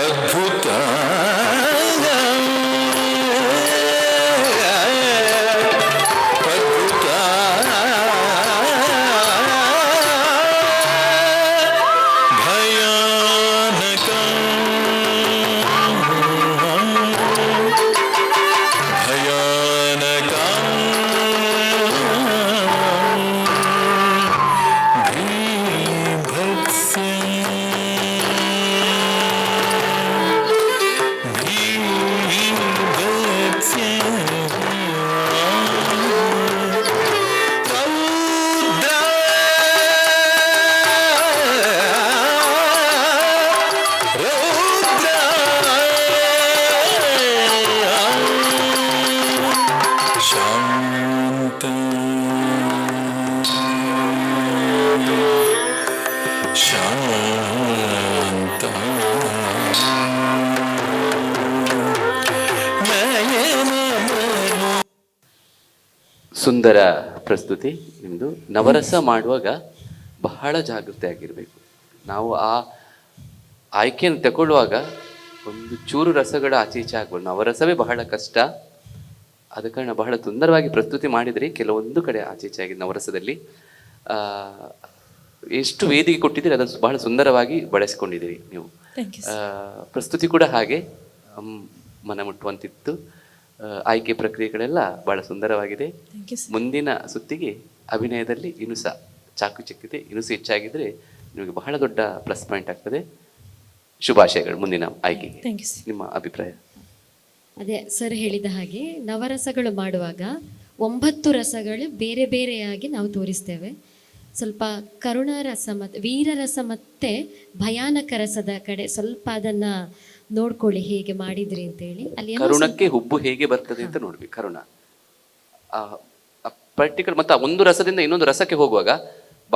ಅದ್ಭುತ ಸುಂದರ ಪ್ರಸ್ತುತಿ ನಿಮ್ಮದು. ನವರಸ ಮಾಡುವಾಗ ಬಹಳ ಜಾಗೃತೆ ಆಗಿರಬೇಕು. ನಾವು ಆ ಆಯ್ಕೆಯನ್ನು ತಗೊಳ್ಳುವಾಗ ಒಂದು ಚೂರು ರಸಗಳ ಆಚೆ ಈಚೆ ಆಗ್ಬೋದು. ನವರಸವೇ ಬಹಳ ಕಷ್ಟ. ಆದ ಕಾರಣ ಬಹಳ ಸುಂದರವಾಗಿ ಪ್ರಸ್ತುತಿ ಮಾಡಿದ್ರಿ. ಕೆಲವೊಂದು ಕಡೆ ಆಚೆ ಈಚೆ ಆಗಿದೆ ನವರಸದಲ್ಲಿ. ಎಷ್ಟು ವೇದಿಕೆ ಕೊಟ್ಟಿದ್ದೀರಿ ಅದನ್ನು ಬಹಳ ಸುಂದರವಾಗಿ ಬಳಸಿಕೊಂಡಿದ್ದೀರಿ ನೀವು. ಪ್ರಸ್ತುತಿ ಕೂಡ ಹಾಗೆ ಮನ ಮುಟ್ಟುವಂತಿತ್ತು. ಆಯ್ಕೆ ಪ್ರಕ್ರಿಯೆಗಳೆಲ್ಲ ಬಹಳ ಸುಂದರವಾಗಿದೆ. ಮುಂದಿನ ಸುತ್ತಿಗೆ ಅಭಿನಯದಲ್ಲಿ ಇನ್ನೂ ಸಹ ಚಾಕುಚಕ್ಯತೆ ಇನ್ನೂ ಸಹ ಹೆಚ್ಚಾಗಿದ್ರೆ ನಿಮಗೆ ಬಹಳ ದೊಡ್ಡ ಪ್ಲಸ್ ಪಾಯಿಂಟ್ ಆಗ್ತದೆ. ಶುಭಾಶಯಗಳು ಮುಂದಿನ ಆಯ್ಕೆಗೆ. ನಿಮ್ಮ ಅಭಿಪ್ರಾಯ? ಅದೇ ಸರ್ ಹೇಳಿದ ಹಾಗೆ ನವರಸಗಳು ಮಾಡುವಾಗ 9 ರಸಗಳು ಬೇರೆ ಬೇರೆಯಾಗಿ ನಾವು ತೋರಿಸ್ತೇವೆ. ಸ್ವಲ್ಪ ಕರುಣಾರಸ ಮತ್ತು ವೀರರಸ ಮತ್ತು ಭಯಾನಕ ರಸದ ಕಡೆ ಸ್ವಲ್ಪ ಅದನ್ನ ನೋಡ್ಕೊಳ್ಳಿ ಹೇಗೆ ಮಾಡಿದ್ರಿ ಅಂತೇಳಿ. ಅಲ್ಲಿ ಕರುಣಕ್ಕೆ ಹುಬ್ಬು ಹೇಗೆ ಬರ್ತದೆ ಅಂತ ನೋಡ್ಬೇಕು. ಕರುಣ ಪರ್ಟಿಕ್ಯುಲರ್ ಮತ್ತು ಒಂದು ರಸದಿಂದ ಇನ್ನೊಂದು ರಸಕ್ಕೆ ಹೋಗುವಾಗ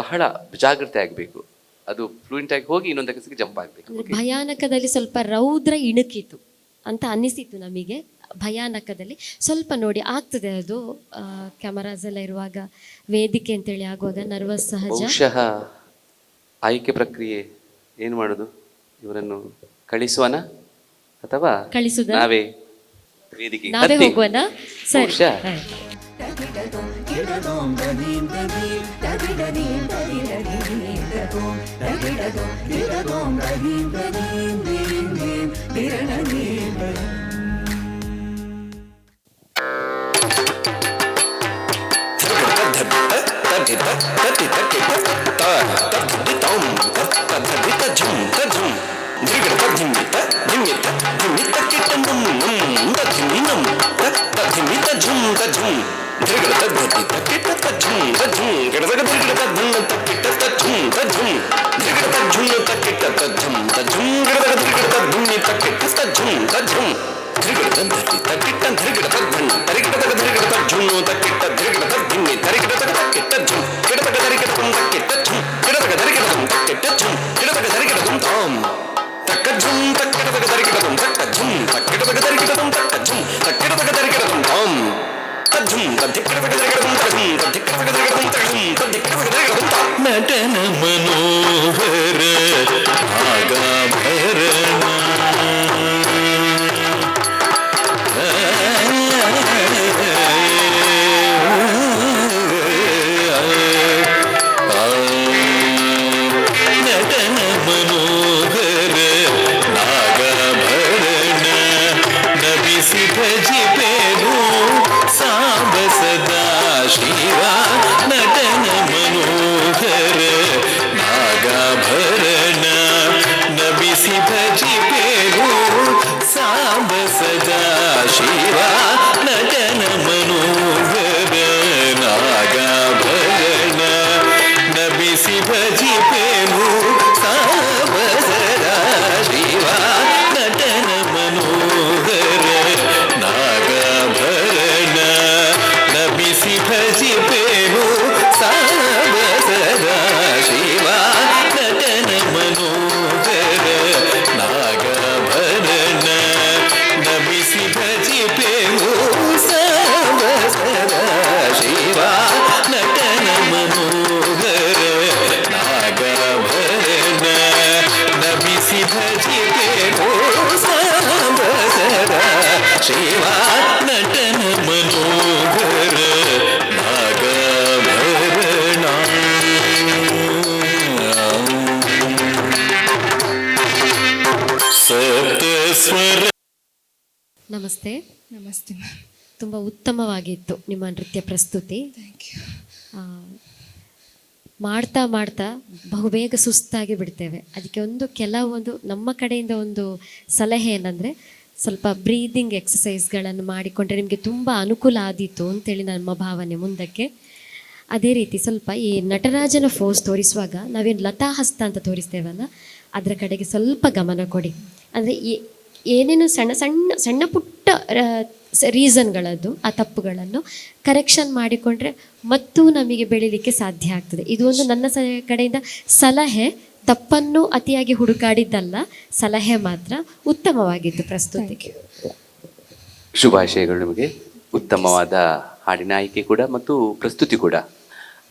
ಬಹಳ ಜಾಗೃತೆ ಆಗಬೇಕು. ಅದು ಫ್ಲೂಯೆಂಟ್ ಆಗಿ ಹೋಗಿ ಇನ್ನೊಂದು ರಸಕ್ಕೆ ಜಂಪ್ ಆಗಬೇಕು. ಭಯಾನಕದಲ್ಲಿ ಸ್ವಲ್ಪ ರೌದ್ರ ಇಣುಕಿತು ಅಂತ ಅನ್ನಿಸಿತು ನಮಗೆ. ಭಯಾನಕದಲ್ಲಿ ಸ್ವಲ್ಪ ನೋಡಿ ಆಗ್ತದೆ ಅದು ಕ್ಯಾಮರಾಸ್ ಎಲ್ಲ ಇರುವಾಗ, ವೇದಿಕೆ ಅಂತೇಳಿ ಆಗುವಾಗ ನರ್ವಸ್ ಸಹಜ. ಬಹುಶಃ ಆಯ್ಕೆ ಪ್ರಕ್ರಿಯೆ ಏನು ಮಾಡೋದು? ಇವರನ್ನು ಕಳಿಸುವನ ಅಥವಾ ಕಳಿಸುದ ನಾವೇ ವೇದಿಕೆ ನಾವೇ ಹೋಗುವನ? ಸರಿ. ನಟನ ಮನೋಹರ ಆಗಾಭರಣ ಶಿವ ನಟನ ಮನೋಹರ ನಾಗಾಭರಣ ಸಪ್ತಸ್ವರ. ನಮಸ್ತೆ. ನಮಸ್ತೆ. ತುಂಬ ಉತ್ತಮವಾಗಿತ್ತು ನಿಮ್ಮ ನೃತ್ಯ ಪ್ರಸ್ತುತಿ. ಮಾಡ್ತಾ ಮಾಡ್ತಾ ಬಹುಬೇಗ ಸುಸ್ತಾಗಿ ಬಿಡ್ತೇವೆ. ಅದಕ್ಕೆ ಕೆಲವೊಂದು ನಮ್ಮ ಕಡೆಯಿಂದ ಒಂದು ಸಲಹೆ ಏನಂದರೆ, ಸ್ವಲ್ಪ ಬ್ರೀದಿಂಗ್ ಎಕ್ಸಸೈಸ್ಗಳನ್ನು ಮಾಡಿಕೊಂಡ್ರೆ ನಿಮಗೆ ತುಂಬ ಅನುಕೂಲ ಆದೀತು ಅಂತೇಳಿ ನಮ್ಮ ಭಾವನೆ ಮುಂದಕ್ಕೆ. ಅದೇ ರೀತಿ ಸ್ವಲ್ಪ ಈ ನಟರಾಜನ ಫೋರ್ಸ್ ತೋರಿಸುವಾಗ ನಾವೇನು ಲತಾ ಹಸ್ತ ಅಂತ ತೋರಿಸ್ತೇವಲ್ಲ, ಅದರ ಕಡೆಗೆ ಸ್ವಲ್ಪ ಗಮನ ಕೊಡಿ. ಅಂದರೆ ಏನೇನು ಸಣ್ಣ ಸಣ್ಣ ಸಣ್ಣ ಪುಟ್ಟ ರೀಸನ್ಗಳದ್ದು ಆ ತಪ್ಪುಗಳನ್ನು ಕರೆಕ್ಷನ್ ಮಾಡಿಕೊಂಡ್ರೆ ಮತ್ತೂ ನಮಗೆ ಬೆಳೀಲಿಕ್ಕೆ ಸಾಧ್ಯ ಆಗ್ತದೆ. ಇದು ಒಂದು ನನ್ನ ಕಡೆಯಿಂದ ಸಲಹೆ. ತಪ್ಪನ್ನು ಅತಿಯಾಗಿ ಹುಡುಕಾಡಿದ್ದಲ್ಲ, ಸಲಹೆ ಮಾತ್ರ. ಉತ್ತಮವಾಗಿತ್ತು ಪ್ರಸ್ತುತಿಗೆ. ಶುಭಾಶಯಗಳು ನಿಮಗೆ. ಉತ್ತಮವಾದ ಹಾಡಿನ ಆಯ್ಕೆ ಕೂಡ ಮತ್ತು ಪ್ರಸ್ತುತಿ ಕೂಡ.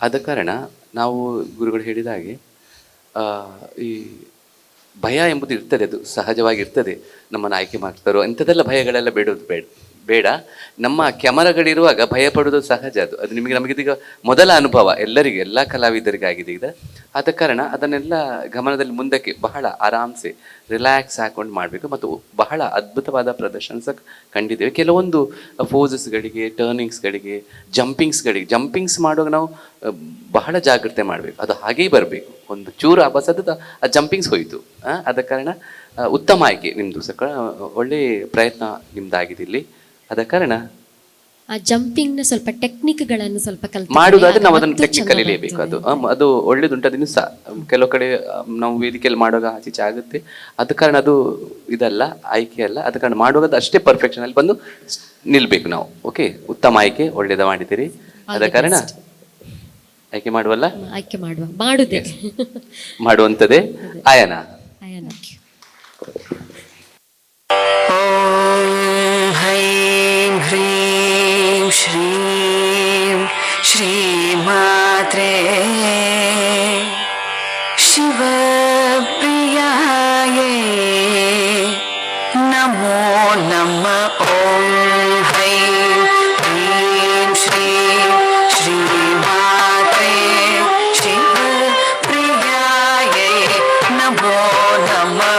ಆದ ಕಾರಣ ನಾವು ಗುರುಗಳು ಹೇಳಿದ ಹಾಗೆ ಈ ಭಯ ಎಂಬುದು ಇರ್ತದೆ, ಅದು ಸಹಜವಾಗಿರ್ತದೆ. ನಮ್ಮನ್ನು ಆಯ್ಕೆ ಮಾಡ್ತಾರೋ ಇಂಥದ್ದೆಲ್ಲ ಭಯಗಳೆಲ್ಲ ಬೇಡ. ನಮ್ಮ ಕ್ಯಾಮರಾಗಳಿರುವಾಗ ಭಯ ಪಡೋದು ಸಹಜ. ಅದು ನಮಗಿದೀಗ ಮೊದಲ ಅನುಭವ, ಎಲ್ಲರಿಗೂ, ಎಲ್ಲ ಕಲಾವಿದರಿಗಾಗಿದೆ ಈಗ. ಆದ ಕಾರಣ ಅದನ್ನೆಲ್ಲ ಗಮನದಲ್ಲಿ ಮುಂದಕ್ಕೆ ಬಹಳ ಆರಾಮ್ಸೆ ರಿಲ್ಯಾಕ್ಸ್ ಹಾಕೊಂಡು ಮಾಡಬೇಕು. ಮತ್ತು ಬಹಳ ಅದ್ಭುತವಾದ ಪ್ರದರ್ಶನ ಸಹ ಕಂಡಿದ್ದೇವೆ. ಕೆಲವೊಂದು ಫೋಸಸ್ಗಳಿಗೆ, ಟರ್ನಿಂಗ್ಸ್ಗಳಿಗೆ, ಜಂಪಿಂಗ್ಸ್ ಮಾಡುವಾಗ ನಾವು ಬಹಳ ಜಾಗ್ರತೆ ಮಾಡಬೇಕು. ಅದು ಹಾಗೇ ಬರಬೇಕು. ಒಂದು ಚೂರು ಅಬಸದ ಆ ಜಂಪಿಂಗ್ಸ್ ಹೋಯಿತು. ಆದ ಕಾರಣ ಉತ್ತಮ ಆಯ್ಕೆ ನಿಮ್ಮದು ಸಹ. ಒಳ್ಳೆ ಪ್ರಯತ್ನ ನಿಮ್ದಾಗಿದೆ ಇಲ್ಲಿ. ಆದ ಕಾರಣ ಆ ಜಂಪಿಂಗ್ನ ಸ್ವಲ್ಪ ಟೆಕ್ನಿಕ್ಗಳನ್ನು ಸ್ವಲ್ಪ ಮಾಡುವುದಾದ್ರೆ ನಾವು ಅದನ್ನು ಟೆಕ್ನಿಕ್ ಕಲಿಯಲೇಬೇಕು. ಅದು ಒಳ್ಳೇದುಂಟು. ಅದನ್ನು ಸಹ ಕೆಲವು ಕಡೆ ನಾವು ವೇದಿಕೆಯಲ್ಲಿ ಮಾಡುವಾಗ ಆಚೀಚೆ ಆಗುತ್ತೆ. ಆದ ಕಾರಣ ಅದು ಇದಲ್ಲ, ಆಯ್ಕೆ ಅಲ್ಲ. ಆದ ಕಾರಣ ಮಾಡುವಾಗ ಅಷ್ಟೇ ಪರ್ಫೆಕ್ಷನ್ ಅಲ್ಲಿ ಬಂದು ನಿಲ್ಬೇಕು ನಾವು. ಓಕೆ, ಉತ್ತಮ ಆಯ್ಕೆ, ಒಳ್ಳೇದ ಮಾಡಿದ್ದೀರಿ. ಆದ ಕಾರಣ ಆಯ್ಕೆ ಮಾಡುವಂಥದ್ದೇ ಆಯನ. ಓಂ ಹೈಂ ಹ್ರೀಂ ಶ್ರೀಂ ಶ್ರೀಮಾತ್ರೇ ಶಿವಪ್ರಿಯಾಯೇ ನಮೋ ನಮಃ. ಓಂ ಹೈಂ ಹ್ರೀಂ ಶ್ರೀಂ ಶ್ರೀಮಾತ್ರೇ ಶಿವಪ್ರಿಯಾಯೇ ನಮೋ ನಮಃ.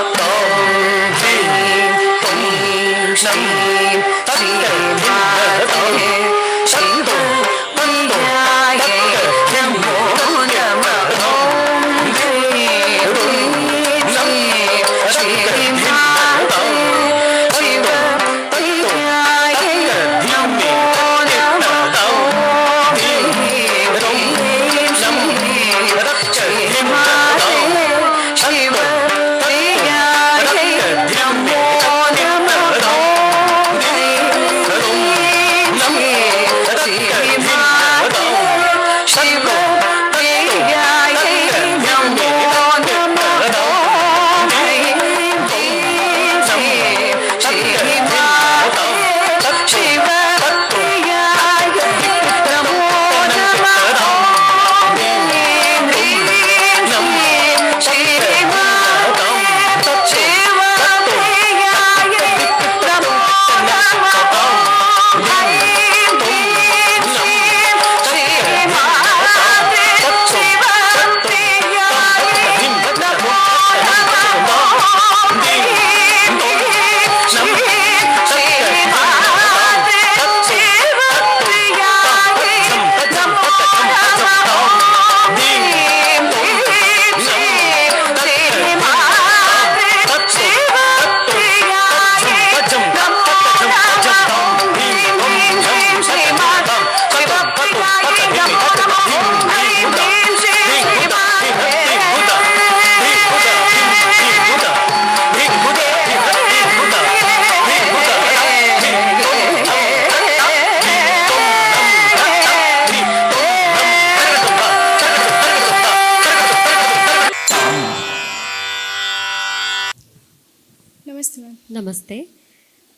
ನಮಸ್ತೆ.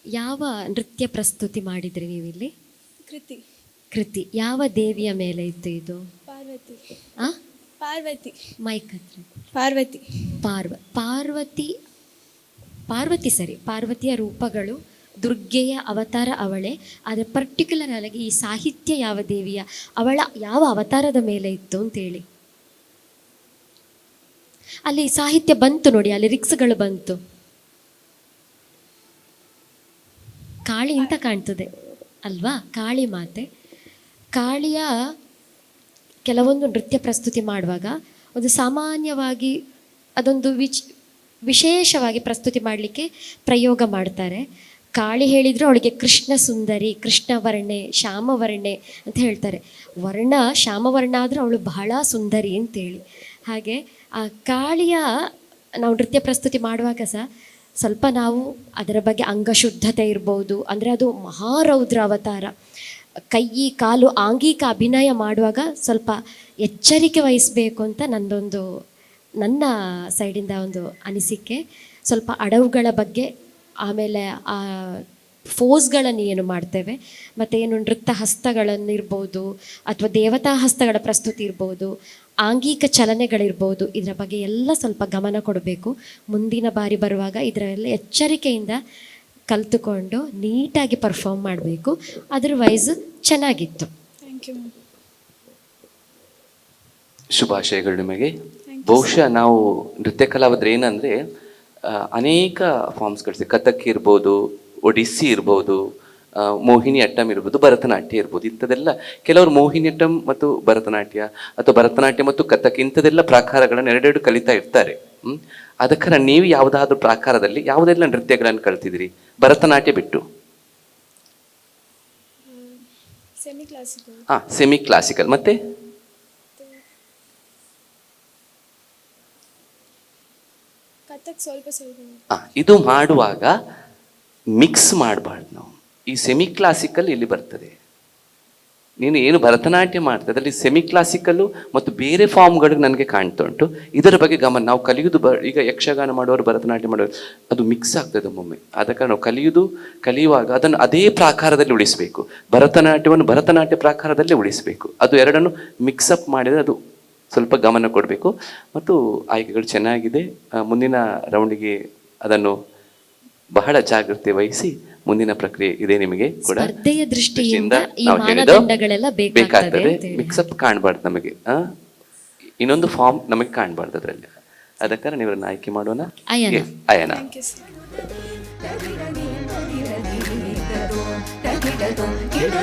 ಯಾವ ನೃತ್ಯ ಪ್ರಸ್ತುತಿ ಮಾಡಿದ್ರಿ ನೀವಿಲ್ಲಿ? ಕೃತಿ. ಯಾವ ದೇವಿಯ ಮೇಲೆ ಇತ್ತು ಇದು? ಪಾರ್ವತಿ. ಮೈಕ್ ಹತ್ರ. ಪಾರ್ವತಿ. ಪಾರ್ವತಿ ಸರಿ. ಪಾರ್ವತಿಯ ರೂಪಗಳು ದುರ್ಗೆಯ ಅವತಾರ ಅವಳೇ, ಆದರೆ ಪರ್ಟಿಕ್ಯುಲರ್ ಆಗಿ ಈ ಸಾಹಿತ್ಯ ಯಾವ ದೇವಿಯ, ಅವಳ ಯಾವ ಅವತಾರದ ಮೇಲೆ ಇತ್ತು ಅಂತೇಳಿ. ಅಲ್ಲಿ ಸಾಹಿತ್ಯ ಬಂತು ನೋಡಿ, ಅಲ್ಲಿ ರಿಕ್ಸ್ಗಳು ಬಂತು. ಕಾಳಿ ಅಂತ ಕಾಣ್ತದೆ ಅಲ್ವಾ, ಕಾಳಿ ಮಾತೆ. ಕಾಳಿಯ ಕೆಲವೊಂದು ನೃತ್ಯ ಪ್ರಸ್ತುತಿ ಮಾಡುವಾಗ ಒಂದು ಸಾಮಾನ್ಯವಾಗಿ ಅದೊಂದು ವಿಶೇಷವಾಗಿ ಪ್ರಸ್ತುತಿ ಮಾಡಲಿಕ್ಕೆ ಪ್ರಯೋಗ ಮಾಡ್ತಾರೆ. ಕಾಳಿ ಹೇಳಿದ್ರು ಅವಳಿಗೆ ಕೃಷ್ಣ ಸುಂದರಿ, ಕೃಷ್ಣ ವರ್ಣೆ, ಶ್ಯಾಮವರ್ಣೆ ಅಂತ ಹೇಳ್ತಾರೆ. ವರ್ಣ ಶ್ಯಾಮವರ್ಣ ಆದರೆ ಅವಳು ಬಹಳ ಸುಂದರಿ ಅಂತೇಳಿ. ಹಾಗೆ ಆ ಕಾಳಿಯ ನಾವು ನೃತ್ಯ ಪ್ರಸ್ತುತಿ ಮಾಡುವಾಗ ಸಹ ಸ್ವಲ್ಪ ನಾವು ಅದರ ಬಗ್ಗೆ ಅಂಗಶುದ್ಧತೆ ಇರ್ಬೋದು, ಅಂದರೆ ಅದು ಮಹಾರೌದ್ರ ಅವತಾರ. ಕೈ ಕಾಲು ಆಂಗಿಕ ಅಭಿನಯ ಮಾಡುವಾಗ ಸ್ವಲ್ಪ ಎಚ್ಚರಿಕೆ ವಹಿಸಬೇಕು ಅಂತ ನನ್ನ ಸೈಡಿಂದ ಒಂದು ಅನಿಸಿಕೆ. ಸ್ವಲ್ಪ ಅಡವುಗಳ ಬಗ್ಗೆ, ಆಮೇಲೆ ಆ ಫೋಸ್ಗಳನ್ನು ಏನು ಮಾಡ್ತೇವೆ, ಮತ್ತು ಏನು ನೃತ್ಯ ಹಸ್ತಗಳನ್ನಿರ್ಬೋದು ಅಥವಾ ದೇವತಾ ಹಸ್ತಗಳ ಪ್ರಸ್ತುತಿ ಇರ್ಬೋದು, ಆಂಗಿಕ ಚಲನೆಗಳಿರ್ಬೋದು, ಇದರ ಬಗ್ಗೆ ಎಲ್ಲ ಸ್ವಲ್ಪ ಗಮನ ಕೊಡಬೇಕು. ಮುಂದಿನ ಬಾರಿ ಬರುವಾಗ ಇದರೆಲ್ಲ ಎಚ್ಚರಿಕೆಯಿಂದ ಕಲಿತುಕೊಂಡು ನೀಟಾಗಿ ಪರ್ಫಾರ್ಮ್ ಮಾಡಬೇಕು. ಅದರ್ವೈಸ್ ಚೆನ್ನಾಗಿತ್ತು. ಶುಭಾಶಯಗಳು ನಿಮಗೆ. ಬಹುಶಃ ನಾವು ನೃತ್ಯ ಕಲಾವಿದ್ರು ಏನಂದರೆ ಅನೇಕ ಫಾರ್ಮ್ಸ್ಗಳಿದೆ. ಕಥಕ್ ಇರ್ಬೋದು, ಒಡಿಸ್ಸಿ ಇರ್ಬೋದು, ಮೋಹಿನಿ ಅಟ್ಟಂ ಇರ್ಬೋದು, ಭರತನಾಟ್ಯ ಇರ್ಬೋದು. ಇಂಥದ್ದೆಲ್ಲ ಕೆಲವರು ಮೋಹಿನಿ ಅಟ್ಟಂ ಮತ್ತು ಭರತನಾಟ್ಯ ಅಥವಾ ಭರತನಾಟ್ಯ ಮತ್ತು ಕಥಕ್ ಇಂಥದ್ದೆಲ್ಲ ಪ್ರಾಕಾರಗಳನ್ನು ಎರಡೆರಡು ಕಲಿತಾ ಇರ್ತಾರೆ. ಅದಕ್ಕೆ ನೀವು ಯಾವುದಾದ್ರೂ ಪ್ರಾಕಾರದಲ್ಲಿ ಯಾವುದೆಲ್ಲ ನೃತ್ಯಗಳನ್ನು ಕಲ್ತಿದ್ದೀರಿ ಭರತನಾಟ್ಯ ಬಿಟ್ಟು? Semi classical. ಮತ್ತೆ ಇದು ಮಾಡುವಾಗ ಮಿಕ್ಸ್ ಮಾಡಬಾರ್ದು ನಾವು. ಈ ಸೆಮಿ ಕ್ಲಾಸಿಕಲ್ ಇಲ್ಲಿ ಬರ್ತದೆ. ನೀನು ಏನು ಭರತನಾಟ್ಯ ಮಾಡ್ತದೆ ಅದರಲ್ಲಿ ಸೆಮಿ ಕ್ಲಾಸಿಕಲ್ಲು ಮತ್ತು ಬೇರೆ ಫಾರ್ಮ್ಗಳಿಗೆ ನನಗೆ ಕಾಣ್ತಾ ಉಂಟು. ಇದರ ಬಗ್ಗೆ ಗಮನ ನಾವು ಕಲಿಯುವುದು. ಈಗ ಯಕ್ಷಗಾನ ಮಾಡುವವರು, ಭರತನಾಟ್ಯ ಮಾಡುವವರು, ಅದು ಮಿಕ್ಸ್ ಆಗ್ತದೆ ಒಮ್ಮೊಮ್ಮೆ. ಅದಕ್ಕೆ ನಾವು ಕಲಿಯುವಾಗ ಅದನ್ನು ಅದೇ ಪ್ರಾಕಾರದಲ್ಲಿ ಉಳಿಸಬೇಕು. ಭರತನಾಟ್ಯವನ್ನು ಭರತನಾಟ್ಯ ಪ್ರಾಕಾರದಲ್ಲೇ ಉಳಿಸಬೇಕು. ಅದು ಎರಡನ್ನು ಮಿಕ್ಸಪ್ ಮಾಡಿದರೆ ಅದು ಸ್ವಲ್ಪ ಗಮನ ಕೊಡಬೇಕು. ಮತ್ತು ಆಯ್ಕೆಗಳು ಚೆನ್ನಾಗಿದೆ. ಮುಂದಿನ ರೌಂಡಿಗೆ ಅದನ್ನು ಬಹಳ ಜಾಗೃತಿ ವಹಿಸಿ ಮುಂದಿನ ಪ್ರಕ್ರಿಯೆ ಇದೆ ನಿಮಗೆ ಕೂಡ. ಸ್ಪರ್ಧೆಯ ದೃಷ್ಟಿಯಿಂದ ಈ ಮಾನದಂಡಗಳೆಲ್ಲ ಬೇಕಾಗ್ತದೆ. ಮಿಕ್ಸಪ್ ಕಾಣಬಾರ್ದು ನಮಗೆ. ಇನ್ನೊಂದು ಫಾರ್ಮ್ ನಮಗೆ ಕಾಣಬಾರ್ದು ಅದರಲ್ಲಿ. ಅದಕ್ಕಾಗಿ ನೀವನ್ನ ಆಯ್ಕೆ ಮಾಡೋಣ. ಅಯನ. ಿಡದೋ